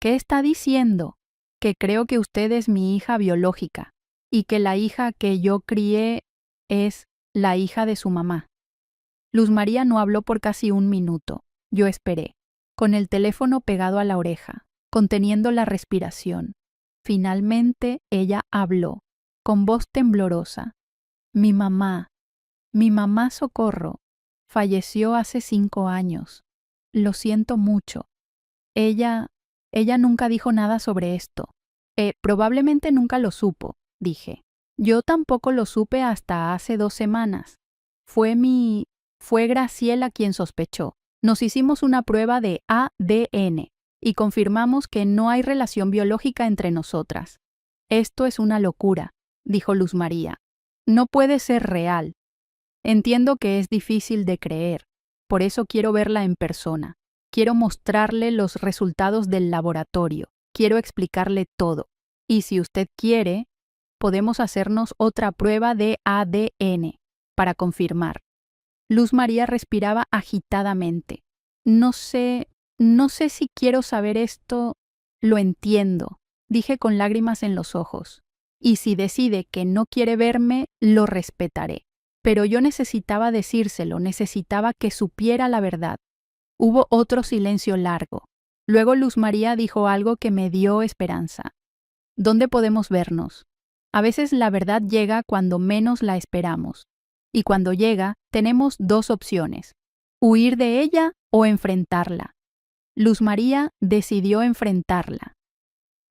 ¿Qué está diciendo? Que creo que usted es mi hija biológica y que la hija que yo crié es la hija de su mamá. Luz María no habló por casi un minuto. Yo esperé, con el teléfono pegado a la oreja, conteniendo la respiración. Finalmente ella habló, con voz temblorosa. Mi mamá, Socorro, falleció hace 5 años. Lo siento mucho. Ella nunca dijo nada sobre esto. Probablemente nunca lo supo, dije. Yo tampoco lo supe hasta hace 2 semanas. Fue Graciela quien sospechó. Nos hicimos una prueba de ADN y confirmamos que no hay relación biológica entre nosotras. Esto es una locura, dijo Luz María. No puede ser real. Entiendo que es difícil de creer. Por eso quiero verla en persona. Quiero mostrarle los resultados del laboratorio. Quiero explicarle todo. Y si usted quiere, podemos hacernos otra prueba de ADN para confirmar. Luz María respiraba agitadamente. No sé si quiero saber esto. Lo entiendo, dije con lágrimas en los ojos. Y si decide que no quiere verme, lo respetaré. Pero yo necesitaba decírselo, necesitaba que supiera la verdad. Hubo otro silencio largo. Luego Luz María dijo algo que me dio esperanza. ¿Dónde podemos vernos? A veces la verdad llega cuando menos la esperamos. Y cuando llega, tenemos dos opciones: huir de ella o enfrentarla. Luz María decidió enfrentarla.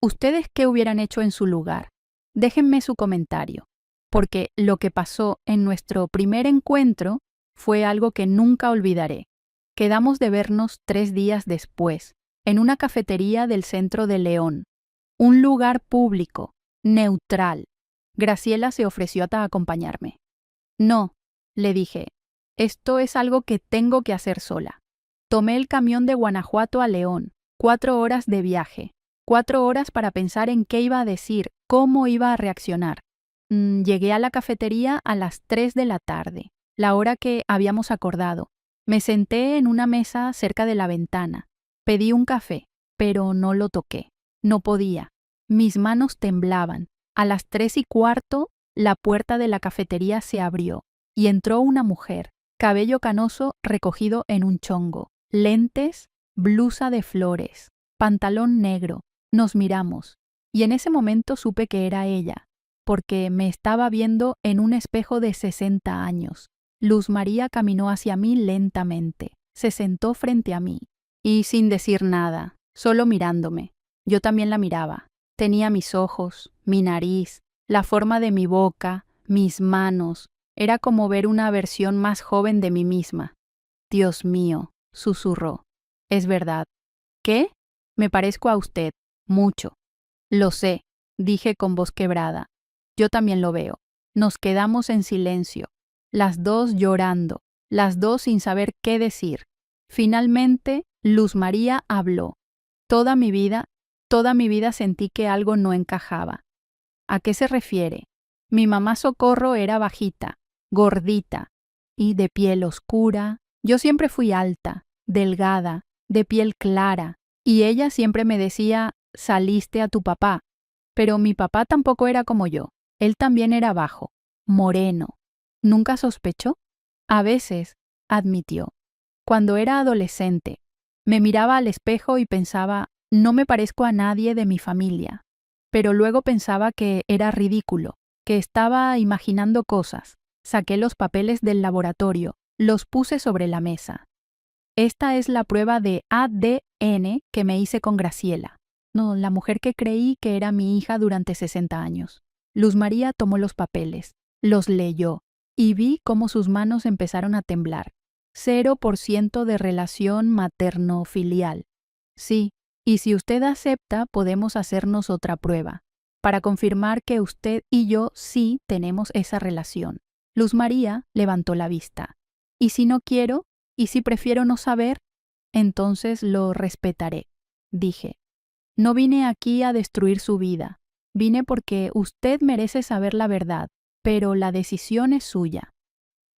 ¿Ustedes qué hubieran hecho en su lugar? Déjenme su comentario, porque lo que pasó en nuestro primer encuentro fue algo que nunca olvidaré. Quedamos de vernos 3 días después, en una cafetería del centro de León, un lugar público, neutral. Graciela se ofreció a acompañarme. No, le dije, esto es algo que tengo que hacer sola. Tomé el camión de Guanajuato a León, 4 horas de viaje, 4 horas para pensar en qué iba a decir, cómo iba a reaccionar. Llegué a la cafetería a las 3 de la tarde, la hora que habíamos acordado. Me senté en una mesa cerca de la ventana. Pedí un café, pero no lo toqué. No podía. Mis manos temblaban. A las 3:15, la puerta de la cafetería se abrió y entró una mujer, cabello canoso recogido en un chongo, lentes, blusa de flores, pantalón negro. Nos miramos, y en ese momento supe que era ella, porque me estaba viendo en un espejo de 60 años. Luz María caminó hacia mí lentamente, se sentó frente a mí, y sin decir nada, solo mirándome. Yo también la miraba. Tenía mis ojos, mi nariz, la forma de mi boca, mis manos. Era como ver una versión más joven de mí misma. Dios mío, susurró. Es verdad. ¿Qué? Me parezco a usted, mucho. Lo sé, dije con voz quebrada. Yo también lo veo. Nos quedamos en silencio, las dos llorando, las dos sin saber qué decir. Finalmente, Luz María habló. Toda mi vida sentí que algo no encajaba. ¿A qué se refiere? Mi mamá Socorro era bajita, gordita y de piel oscura. Yo siempre fui alta, delgada, de piel clara, y ella siempre me decía, saliste a tu papá. Pero mi papá tampoco era como yo. Él también era bajo, moreno. ¿Nunca sospechó? A veces, admitió. Cuando era adolescente, me miraba al espejo y pensaba, no me parezco a nadie de mi familia. Pero luego pensaba que era ridículo, que estaba imaginando cosas. Saqué los papeles del laboratorio, los puse sobre la mesa. Esta es la prueba de ADN que me hice con Graciela. No, la mujer que creí que era mi hija durante 60 años. Luz María tomó los papeles, los leyó, y vi cómo sus manos empezaron a temblar. 0% de relación materno-filial. Sí, y si usted acepta, podemos hacernos otra prueba, para confirmar que usted y yo sí tenemos esa relación. Luz María levantó la vista. ¿Y si no quiero? ¿Y si prefiero no saber? Entonces lo respetaré, dije. No vine aquí a destruir su vida. Vine porque usted merece saber la verdad, pero la decisión es suya.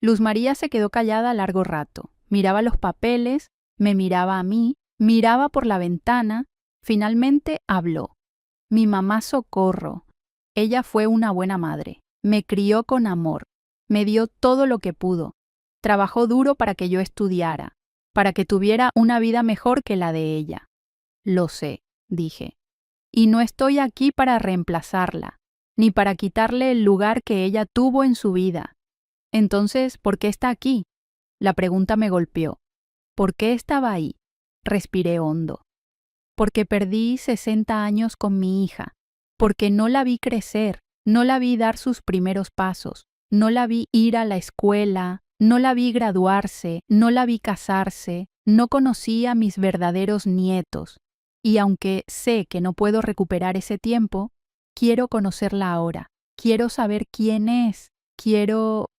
Luz María se quedó callada largo rato. Miraba los papeles, me miraba a mí, miraba por la ventana. Finalmente habló. Mi mamá Socorro. Ella fue una buena madre. Me crió con amor. Me dio todo lo que pudo. Trabajó duro para que yo estudiara, para que tuviera una vida mejor que la de ella. Lo sé, dije. Y no estoy aquí para reemplazarla, ni para quitarle el lugar que ella tuvo en su vida. Entonces, ¿por qué está aquí? La pregunta me golpeó. ¿Por qué estaba ahí? Respiré hondo. Porque perdí 60 años con mi hija, porque no la vi crecer, no la vi dar sus primeros pasos, no la vi ir a la escuela, no la vi graduarse, no la vi casarse, no conocí a mis verdaderos nietos. Y aunque sé que no puedo recuperar ese tiempo, quiero conocerla ahora, quiero saber quién es, quiero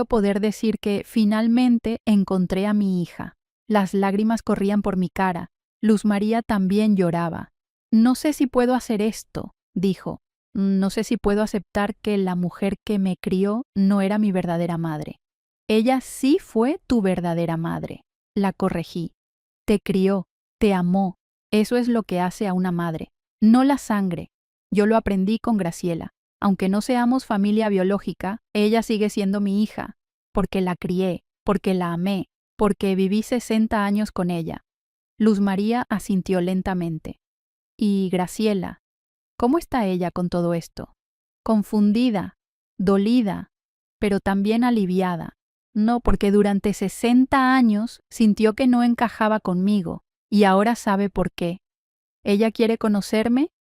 poder decir que finalmente encontré a mi hija. Las lágrimas corrían por mi cara. Luz María también lloraba. No sé si puedo hacer esto, dijo. No sé si puedo aceptar que la mujer que me crió no era mi verdadera madre. Ella sí fue tu verdadera madre. La corregí. Te crió, te amó. Eso es lo que hace a una madre, no la sangre. Yo lo aprendí con Graciela. Aunque no seamos familia biológica, ella sigue siendo mi hija, porque la crié, porque la amé, porque viví 60 años con ella. Luz María asintió lentamente. ¿Y Graciela? ¿Cómo está ella con todo esto? Confundida, dolida, pero también aliviada. No, porque durante 60 años sintió que no encajaba conmigo y ahora sabe por qué. ¿Ella quiere conocerme?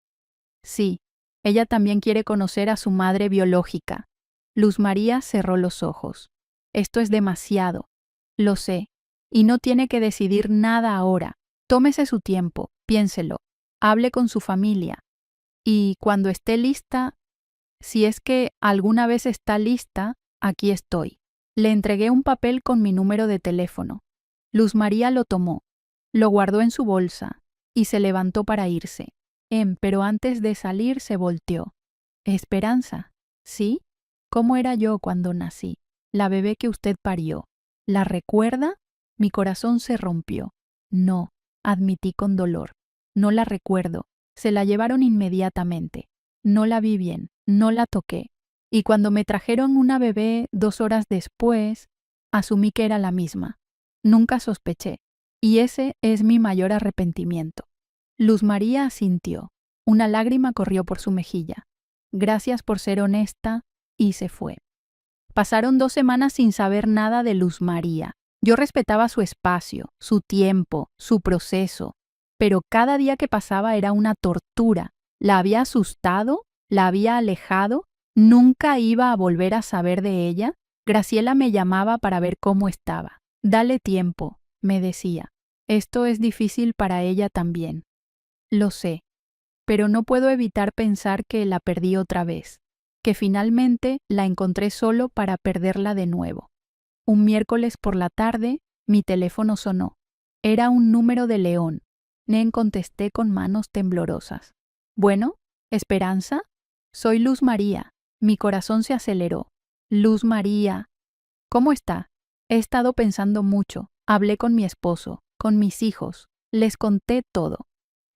Sí, ella también quiere conocer a su madre biológica. Luz María cerró los ojos. Esto es demasiado. Lo sé. Y no tiene que decidir nada ahora. Tómese su tiempo, piénselo. Hable con su familia. Y cuando esté lista, si es que alguna vez está lista, aquí estoy. Le entregué un papel con mi número de teléfono. Luz María lo tomó, lo guardó en su bolsa y se levantó para irse. Pero antes de salir se volteó. Esperanza, ¿sí? ¿Cómo era yo cuando nací? La bebé que usted parió. ¿La recuerda? Mi corazón se rompió. No, admití con dolor. No la recuerdo. Se la llevaron inmediatamente. No la vi bien, no la toqué. Y cuando me trajeron una bebé 2 horas después, asumí que era la misma. Nunca sospeché. Y ese es mi mayor arrepentimiento. Luz María asintió. Una lágrima corrió por su mejilla. Gracias por ser honesta, y se fue. Pasaron 2 semanas sin saber nada de Luz María. Yo respetaba su espacio, su tiempo, su proceso, pero cada día que pasaba era una tortura. ¿La había asustado? ¿La había alejado? ¿Nunca iba a volver a saber de ella? Graciela me llamaba para ver cómo estaba. Dale tiempo, me decía. Esto es difícil para ella también. Lo sé, pero no puedo evitar pensar que la perdí otra vez, que finalmente la encontré solo para perderla de nuevo. Un miércoles por la tarde, mi teléfono sonó. Era un número de León. Contesté con manos temblorosas. Bueno, Esperanza, soy Luz María. Mi corazón se aceleró. Luz María. ¿Cómo está? He estado pensando mucho. Hablé con mi esposo, con mis hijos. Les conté todo.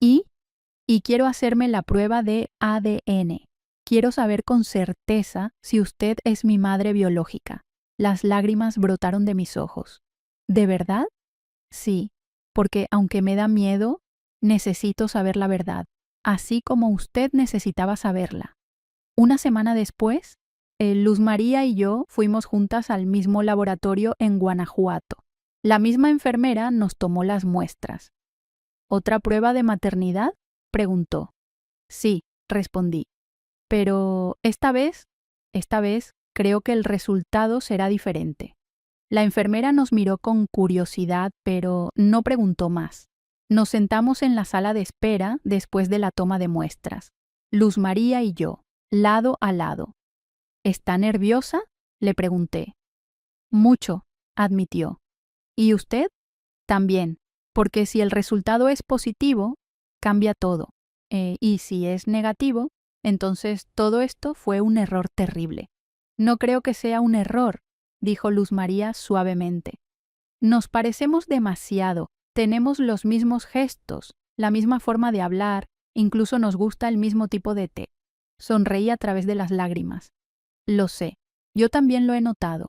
Y quiero hacerme la prueba de ADN. Quiero saber con certeza si usted es mi madre biológica. Las lágrimas brotaron de mis ojos. ¿De verdad? Sí, porque aunque me da miedo, necesito saber la verdad, así como usted necesitaba saberla. Una semana después, Luz María y yo fuimos juntas al mismo laboratorio en Guanajuato. La misma enfermera nos tomó las muestras. ¿Otra prueba de maternidad?, preguntó. Sí, respondí. Pero esta vez creo que el resultado será diferente. La enfermera nos miró con curiosidad, pero no preguntó más. Nos sentamos en la sala de espera después de la toma de muestras. Luz María y yo, lado a lado. ¿Está nerviosa?, le pregunté. Mucho, admitió. ¿Y usted? También, porque si el resultado es positivo, cambia todo. Y si es negativo, entonces todo esto fue un error terrible. No creo que sea un error, dijo Luz María suavemente. Nos parecemos demasiado, tenemos los mismos gestos, la misma forma de hablar, incluso nos gusta el mismo tipo de té. Sonreí a través de las lágrimas. Lo sé, yo también lo he notado.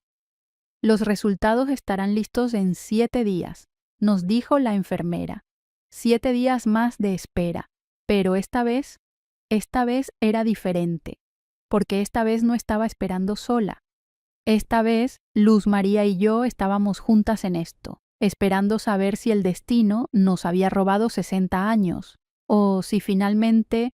Los resultados estarán listos en 7 días, nos dijo la enfermera. 7 días más de espera, pero esta vez era diferente, porque esta vez no estaba esperando sola. Esta vez, Luz María y yo estábamos juntas en esto, esperando saber si el destino nos había robado 60 años, o si finalmente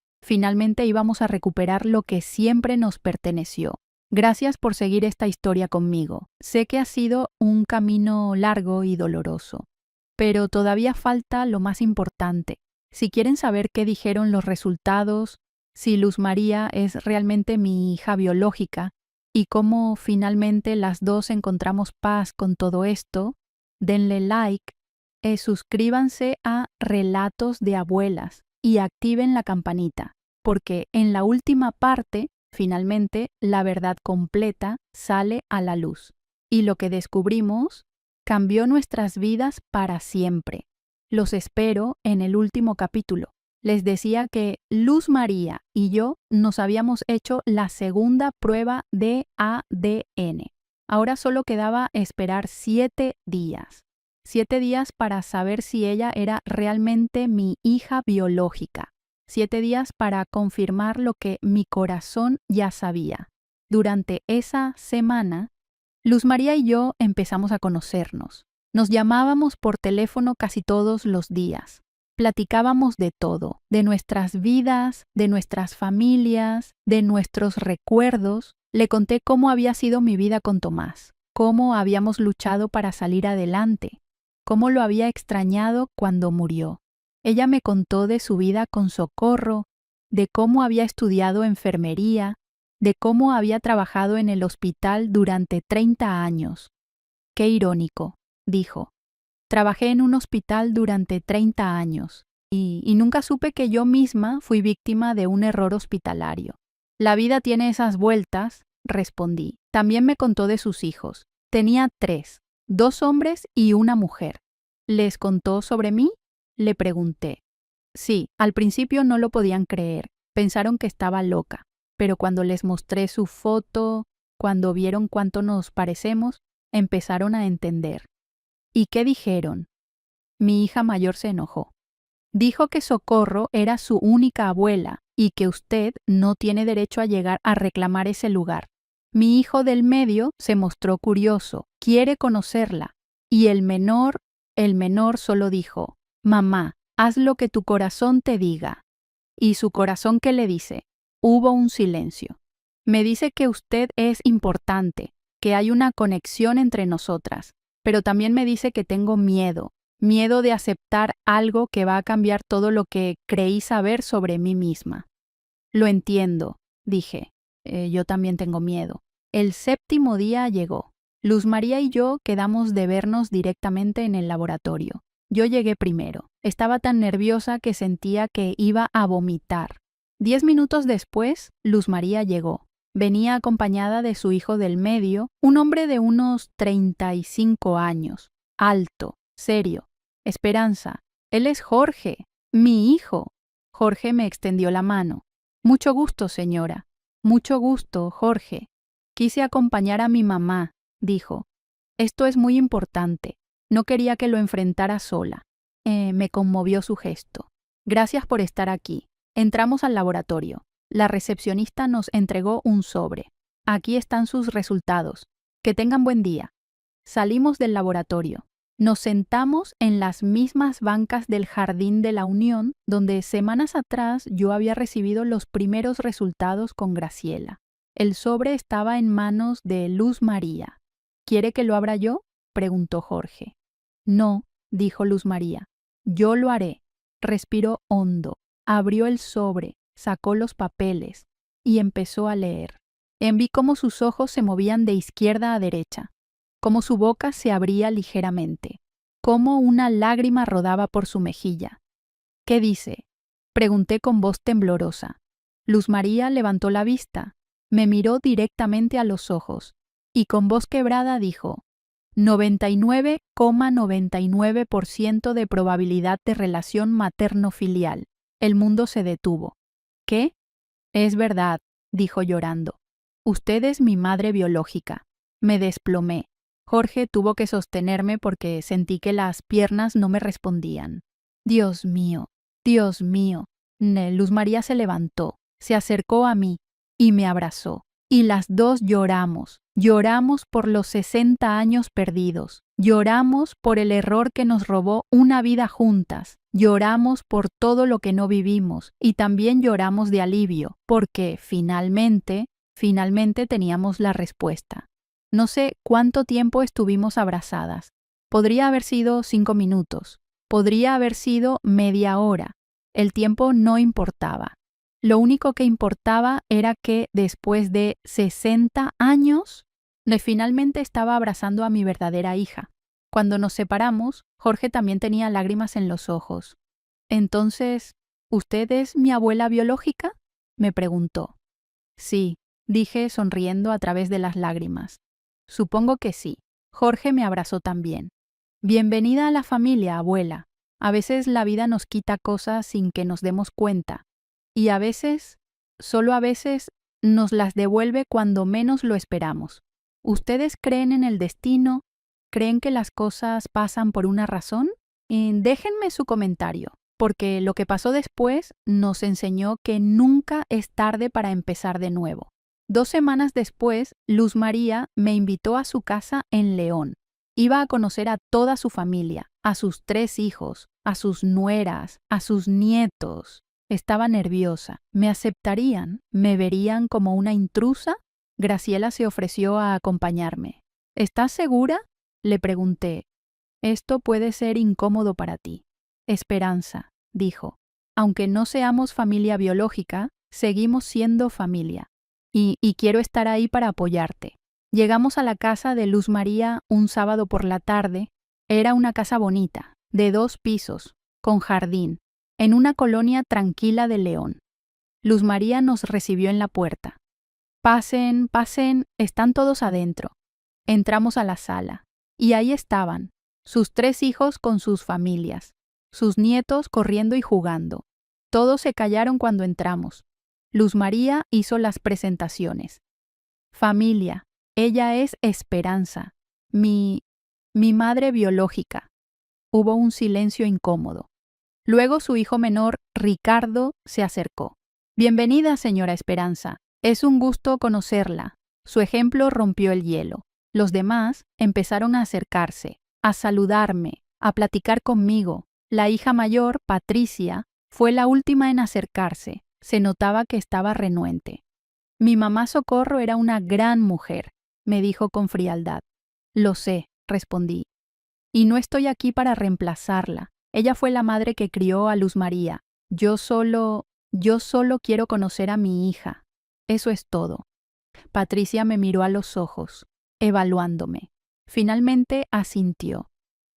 íbamos a recuperar lo que siempre nos perteneció. Gracias por seguir esta historia conmigo. Sé que ha sido un camino largo y doloroso, pero todavía falta lo más importante. Si quieren saber qué dijeron los resultados, si Luz María es realmente mi hija biológica y cómo finalmente las dos encontramos paz con todo esto, denle like, suscríbanse a Relatos de Abuelas y activen la campanita, porque en la última parte, finalmente, la verdad completa sale a la luz. Y lo que descubrimos cambió nuestras vidas para siempre. Los espero en el último capítulo. Les decía que Luz María y yo nos habíamos hecho la segunda prueba de ADN. Ahora solo quedaba esperar 7 días. 7 días para saber si ella era realmente mi hija biológica. 7 días para confirmar lo que mi corazón ya sabía. Durante esa semana, Luz María y yo empezamos a conocernos. Nos llamábamos por teléfono casi todos los días. Platicábamos de todo, de nuestras vidas, de nuestras familias, de nuestros recuerdos. Le conté cómo había sido mi vida con Tomás, cómo habíamos luchado para salir adelante, cómo lo había extrañado cuando murió. Ella me contó de su vida con Socorro, de cómo había estudiado enfermería, de cómo había trabajado en el hospital durante 30 años. Qué irónico, dijo. Trabajé en un hospital durante 30 años y nunca supe que yo misma fui víctima de un error hospitalario. La vida tiene esas vueltas, respondí. También me contó de sus hijos. Tenía 3, 2 hombres y una mujer. ¿Les contó sobre mí? Le pregunté. Sí, al principio no lo podían creer. Pensaron que estaba loca. Pero cuando les mostré su foto, cuando vieron cuánto nos parecemos, empezaron a entender. ¿Y qué dijeron? Mi hija mayor se enojó. Dijo que Socorro era su única abuela y que usted no tiene derecho a llegar a reclamar ese lugar. Mi hijo del medio se mostró curioso, quiere conocerla, y el menor solo dijo, mamá, haz lo que tu corazón te diga. ¿Y su corazón qué le dice? Hubo un silencio. Me dice que usted es importante, que hay una conexión entre nosotras, pero también me dice que tengo miedo de aceptar algo que va a cambiar todo lo que creí saber sobre mí misma. Lo entiendo, dije. Yo también tengo miedo. El 7º día llegó. Luz María y yo quedamos de vernos directamente en el laboratorio. Yo llegué primero. Estaba tan nerviosa que sentía que iba a vomitar. 10 minutos después, Luz María llegó. Venía acompañada de su hijo del medio, un hombre de unos 35 años, alto, serio. Esperanza, él es Jorge, mi hijo. Jorge me extendió la mano. Mucho gusto, señora. Mucho gusto, Jorge. Quise acompañar a mi mamá, dijo. Esto es muy importante. No quería que lo enfrentara sola. Me conmovió su gesto. Gracias por estar aquí. Entramos al laboratorio. La recepcionista nos entregó un sobre. Aquí están sus resultados. Que tengan buen día. Salimos del laboratorio. Nos sentamos en las mismas bancas del Jardín de la Unión, donde semanas atrás yo había recibido los primeros resultados con Graciela. El sobre estaba en manos de Luz María. ¿Quiere que lo abra yo?, preguntó Jorge. No, dijo Luz María. Yo lo haré. Respiró hondo, abrió el sobre, sacó los papeles y empezó a leer. Vi cómo sus ojos se movían de izquierda a derecha, cómo su boca se abría ligeramente, cómo una lágrima rodaba por su mejilla. ¿Qué dice?, pregunté con voz temblorosa. Luz María levantó la vista, me miró directamente a los ojos y con voz quebrada dijo: 99,99% de probabilidad de relación materno-filial. El mundo se detuvo. ¿Qué? Es verdad, dijo llorando. Usted es mi madre biológica. Me desplomé. Jorge tuvo que sostenerme porque sentí que las piernas no me respondían. Dios mío, Dios mío. Luz María se levantó, se acercó a mí y me abrazó. Y las dos lloramos. Lloramos por los 60 años perdidos. Lloramos por el error que nos robó una vida juntas. Lloramos por todo lo que no vivimos. Y también lloramos de alivio, porque finalmente teníamos la respuesta. No sé cuánto tiempo estuvimos abrazadas. Podría haber sido 5 minutos. Podría haber sido media hora. El tiempo no importaba. Lo único que importaba era que después de 60 años, finalmente estaba abrazando a mi verdadera hija. Cuando nos separamos, Jorge también tenía lágrimas en los ojos. Entonces, ¿usted es mi abuela biológica?, me preguntó. Sí, dije sonriendo a través de las lágrimas. Supongo que sí. Jorge me abrazó también. Bienvenida a la familia, abuela. A veces la vida nos quita cosas sin que nos demos cuenta. Y a veces, solo a veces, nos las devuelve cuando menos lo esperamos. ¿Ustedes creen en el destino? ¿Creen que las cosas pasan por una razón? Déjenme su comentario. porque lo que pasó después nos enseñó que nunca es tarde para empezar de nuevo. 2 semanas después, Luz María me invitó a su casa en León. Iba a conocer a toda su familia, a sus 3 hijos, a sus nueras, a sus nietos. Estaba nerviosa. ¿Me aceptarían? ¿Me verían como una intrusa? Graciela se ofreció a acompañarme. ¿Estás segura?, le pregunté. Esto puede ser incómodo para ti. Esperanza, dijo. Aunque no seamos familia biológica, seguimos siendo familia. Y quiero estar ahí para apoyarte. Llegamos a la casa de Luz María un sábado por la tarde. Era una casa bonita, de 2 pisos, con jardín, en una colonia tranquila de León. Luz María nos recibió en la puerta. Pasen, pasen, están todos adentro. Entramos a la sala, y ahí estaban, sus 3 hijos con sus familias, sus nietos corriendo y jugando. Todos se callaron cuando entramos. Luz María hizo las presentaciones. Familia, ella es Esperanza, mi madre biológica. Hubo un silencio incómodo. Luego su hijo menor, Ricardo, se acercó. Bienvenida, señora Esperanza. Es un gusto conocerla. Su ejemplo rompió el hielo. Los demás empezaron a acercarse, a saludarme, a platicar conmigo. La hija mayor, Patricia, fue la última en acercarse. Se notaba que estaba renuente. Mi mamá Socorro era una gran mujer, me dijo con frialdad. Lo sé, respondí. Y no estoy aquí para reemplazarla. Ella fue la madre que crió a Luz María. Yo solo quiero conocer a mi hija. Eso es todo. Patricia me miró a los ojos, evaluándome. Finalmente asintió.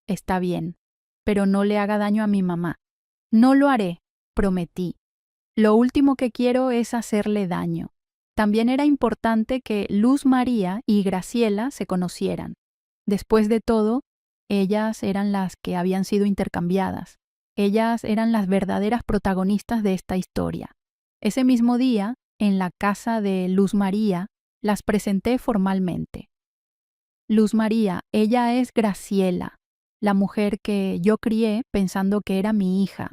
Está bien, pero no le haga daño a mi mamá. No lo haré, prometí. Lo último que quiero es hacerle daño. También era importante que Luz María y Graciela se conocieran. Después de todo, ellas eran las que habían sido intercambiadas. Ellas eran las verdaderas protagonistas de esta historia. Ese mismo día, en la casa de Luz María, las presenté formalmente. Luz María, ella es Graciela, la mujer que yo crié pensando que era mi hija.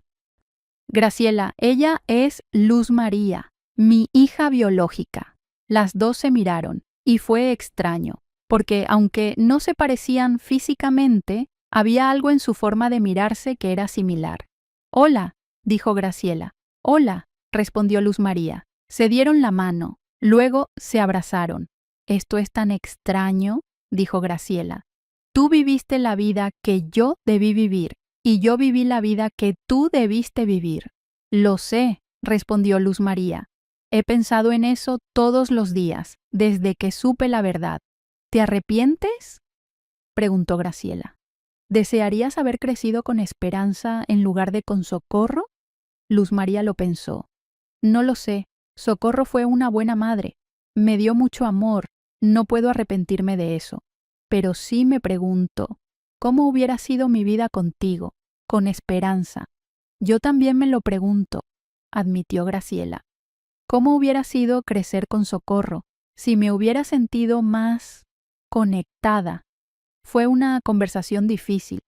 Graciela, ella es Luz María, mi hija biológica. Las 2 se miraron, y fue extraño, porque aunque no se parecían físicamente, había algo en su forma de mirarse que era similar. Hola, dijo Graciela. Hola, respondió Luz María. Se dieron la mano, luego se abrazaron. Esto es tan extraño, dijo Graciela. Tú viviste la vida que yo debí vivir, y yo viví la vida que tú debiste vivir. Lo sé, respondió Luz María. He pensado en eso todos los días, desde que supe la verdad. ¿Te arrepientes?, preguntó Graciela. ¿Desearías haber crecido con Esperanza en lugar de con Socorro? Luz María lo pensó. No lo sé. Socorro fue una buena madre. Me dio mucho amor. No puedo arrepentirme de eso. Pero sí me pregunto, ¿cómo hubiera sido mi vida contigo, con Esperanza? Yo también me lo pregunto, admitió Graciela. ¿Cómo hubiera sido crecer con Socorro si me hubiera sentido más conectada? Fue una conversación difícil,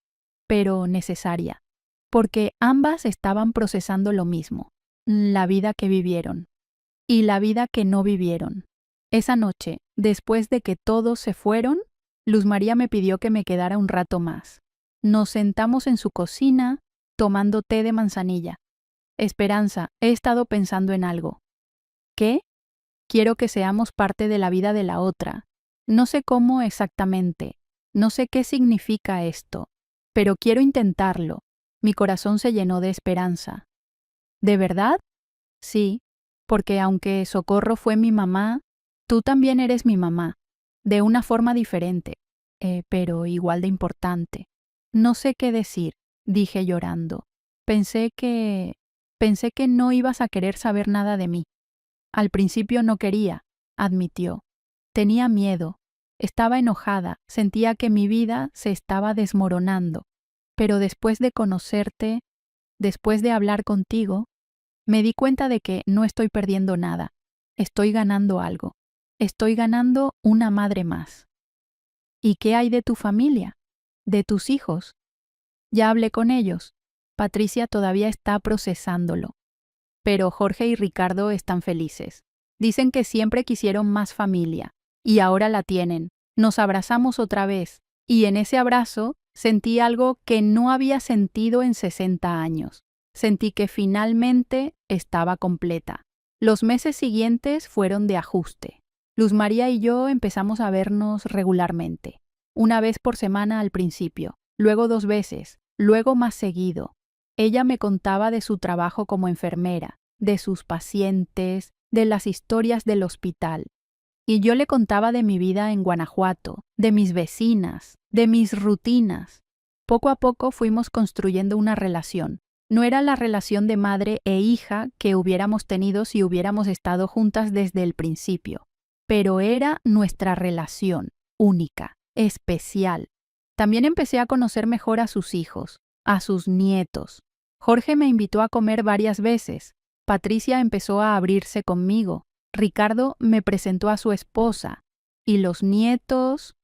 pero necesaria, porque ambas estaban procesando lo mismo, la vida que vivieron y la vida que no vivieron. Esa noche, después de que todos se fueron, Luz María me pidió que me quedara un rato más. Nos sentamos en su cocina, tomando té de manzanilla. Esperanza, he estado pensando en algo. ¿Qué? Quiero que seamos parte de la vida de la otra. No sé cómo exactamente, no sé qué significa esto, pero quiero intentarlo. Mi corazón se llenó de esperanza. ¿De verdad? Sí, porque aunque Socorro fue mi mamá, tú también eres mi mamá, de una forma diferente, pero igual de importante. No sé qué decir, dije llorando. Pensé que no ibas a querer saber nada de mí. Al principio no quería, admitió. Tenía miedo, estaba enojada, sentía que mi vida se estaba desmoronando. Pero después de conocerte, después de hablar contigo, me di cuenta de que no estoy perdiendo nada. Estoy ganando algo. Estoy ganando una madre más. ¿Y qué hay de tu familia? ¿De tus hijos? Ya hablé con ellos, Patricia todavía está procesándolo. Pero Jorge y Ricardo están felices. Dicen que siempre quisieron más familia. Y ahora la tienen. Nos abrazamos otra vez. Y en ese abrazo sentí algo que no había sentido en 60 años. Sentí que finalmente estaba completa. Los meses siguientes fueron de ajuste. Luz María y yo empezamos a vernos regularmente. Una vez por semana al principio, luego 2 veces, luego más seguido. Ella me contaba de su trabajo como enfermera, de sus pacientes, de las historias del hospital. Y yo le contaba de mi vida en Guanajuato, de mis vecinas, de mis rutinas. Poco a poco fuimos construyendo una relación. No era la relación de madre e hija que hubiéramos tenido si hubiéramos estado juntas desde el principio, pero era nuestra relación, única, especial. También empecé a conocer mejor a sus hijos, a sus nietos. Jorge me invitó a comer varias veces. Patricia empezó a abrirse conmigo. Ricardo me presentó a su esposa. Y los nietos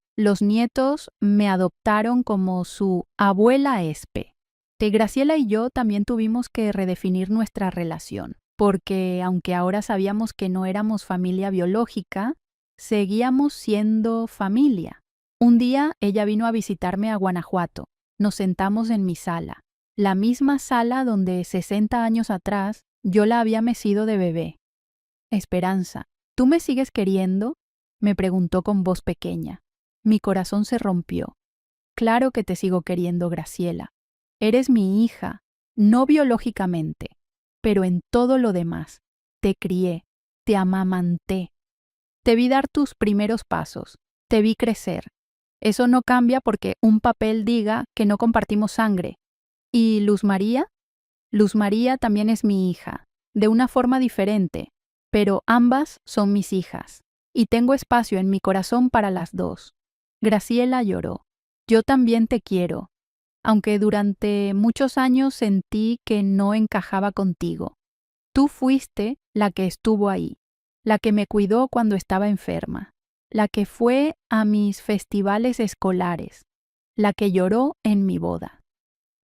me adoptaron como su abuela Espe. Graciela y yo también tuvimos que redefinir nuestra relación, porque aunque ahora sabíamos que no éramos familia biológica, seguíamos siendo familia. Un día ella vino a visitarme a Guanajuato. Nos sentamos en mi sala, la misma sala donde 60 años atrás yo la había mecido de bebé. Esperanza, ¿tú me sigues queriendo?, me preguntó con voz pequeña. Mi corazón se rompió. Claro que te sigo queriendo, Graciela. Eres mi hija, no biológicamente, pero en todo lo demás. Te crié, te amamanté. Te vi dar tus primeros pasos, te vi crecer. Eso no cambia porque un papel diga que no compartimos sangre. ¿Y Luz María? Luz María también es mi hija, de una forma diferente, pero ambas son mis hijas, y tengo espacio en mi corazón para las dos. Graciela lloró. Yo también te quiero, aunque durante muchos años sentí que no encajaba contigo. Tú fuiste la que estuvo ahí, la que me cuidó cuando estaba enferma, la que fue a mis festivales escolares, la que lloró en mi boda.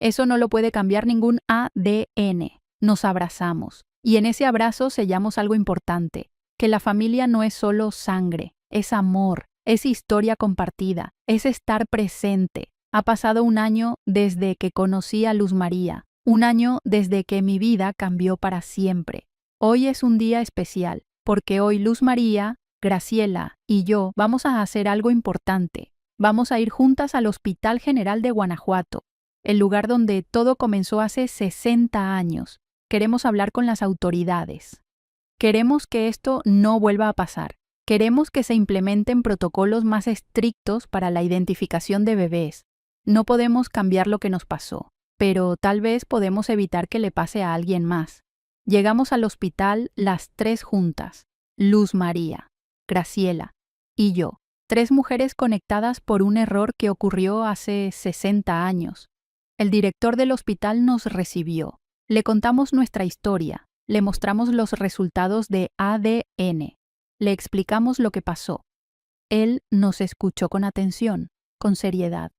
Eso no lo puede cambiar ningún ADN. Nos abrazamos, y en ese abrazo sellamos algo importante, que la familia no es solo sangre, es amor, es historia compartida, es estar presente. Ha pasado 1 año desde que conocí a Luz María, 1 año desde que mi vida cambió para siempre. Hoy es un día especial, porque hoy Luz María, Graciela y yo vamos a hacer algo importante. Vamos a ir juntas al Hospital General de Guanajuato, el lugar donde todo comenzó hace 60 años. Queremos hablar con las autoridades. Queremos que esto no vuelva a pasar. Queremos que se implementen protocolos más estrictos para la identificación de bebés. No podemos cambiar lo que nos pasó, pero tal vez podemos evitar que le pase a alguien más. Llegamos al hospital las 3 juntas, Luz María, Graciela y yo, 3 mujeres conectadas por un error que ocurrió hace 60 años. El director del hospital nos recibió. Le contamos nuestra historia, le mostramos los resultados de ADN, le explicamos lo que pasó. Él nos escuchó con atención, con seriedad.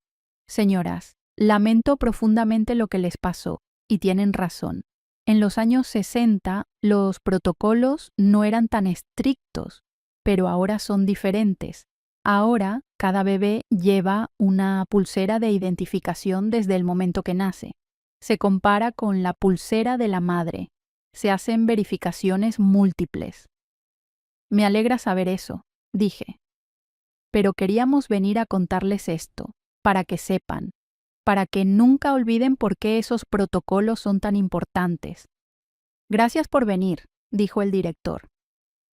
Señoras, lamento profundamente lo que les pasó, y tienen razón. En los años 60, los protocolos no eran tan estrictos, pero ahora son diferentes. Ahora, cada bebé lleva una pulsera de identificación desde el momento que nace. Se compara con la pulsera de la madre. Se hacen verificaciones múltiples. Me alegra saber eso, dije. Pero queríamos venir a contarles esto, para que sepan, para que nunca olviden por qué esos protocolos son tan importantes. Gracias por venir, dijo el director.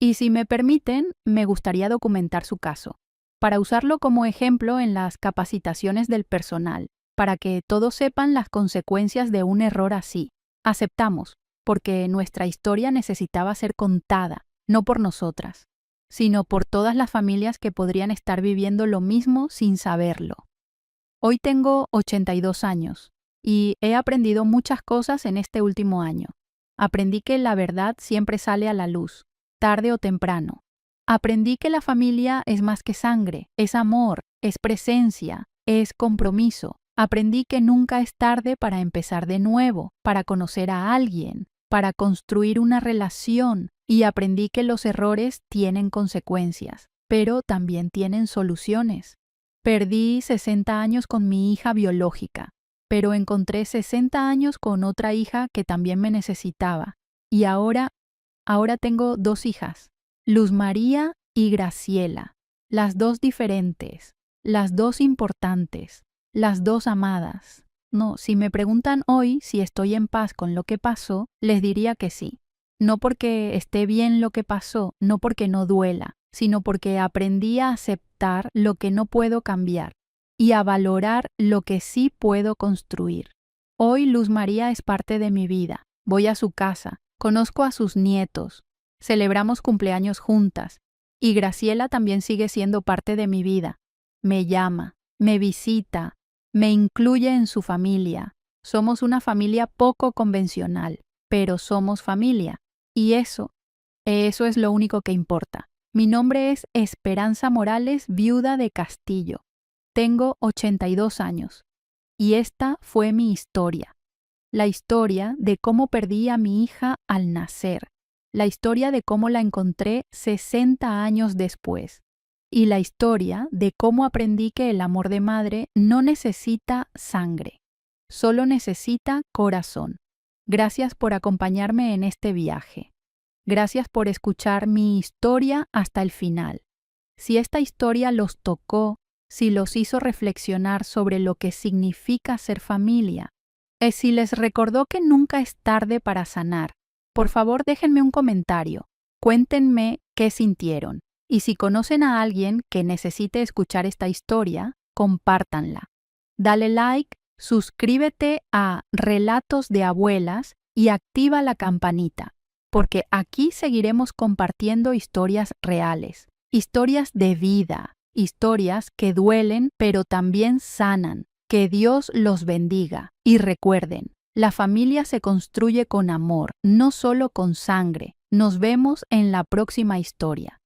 Y si me permiten, me gustaría documentar su caso, para usarlo como ejemplo en las capacitaciones del personal, para que todos sepan las consecuencias de un error así. Aceptamos, porque nuestra historia necesitaba ser contada, no por nosotras, sino por todas las familias que podrían estar viviendo lo mismo sin saberlo. Hoy tengo 82 años y he aprendido muchas cosas en este último año. Aprendí que la verdad siempre sale a la luz, tarde o temprano. Aprendí que la familia es más que sangre, es amor, es presencia, es compromiso. Aprendí que nunca es tarde para empezar de nuevo, para conocer a alguien, para construir una relación, y aprendí que los errores tienen consecuencias, pero también tienen soluciones. Perdí 60 años con mi hija biológica, pero encontré 60 años con otra hija que también me necesitaba. Y ahora tengo 2 hijas, Luz María y Graciela, las 2 diferentes, las 2 importantes, las 2 amadas. No, si me preguntan hoy si estoy en paz con lo que pasó, les diría que sí. No porque esté bien lo que pasó, no porque no duela, sino porque aprendí a aceptar lo que no puedo cambiar y a valorar lo que sí puedo construir. Hoy Luz María es parte de mi vida. Voy a su casa, conozco a sus nietos, celebramos cumpleaños juntas y Graciela también sigue siendo parte de mi vida. Me llama, me visita, me incluye en su familia. Somos una familia poco convencional, pero somos familia. Y eso es lo único que importa. Mi nombre es Esperanza Morales, viuda de Castillo. Tengo 82 años. Y esta fue mi historia. La historia de cómo perdí a mi hija al nacer. La historia de cómo la encontré 60 años después. Y la historia de cómo aprendí que el amor de madre no necesita sangre, solo necesita corazón. Gracias por acompañarme en este viaje. Gracias por escuchar mi historia hasta el final. Si esta historia los tocó, si los hizo reflexionar sobre lo que significa ser familia, si les recordó que nunca es tarde para sanar, por favor déjenme un comentario. Cuéntenme qué sintieron. Y si conocen a alguien que necesite escuchar esta historia, compártanla. Dale like, suscríbete a Relatos de Abuelas y activa la campanita, porque aquí seguiremos compartiendo historias reales, historias de vida, historias que duelen pero también sanan. Que Dios los bendiga. Y recuerden, la familia se construye con amor, no solo con sangre. Nos vemos en la próxima historia.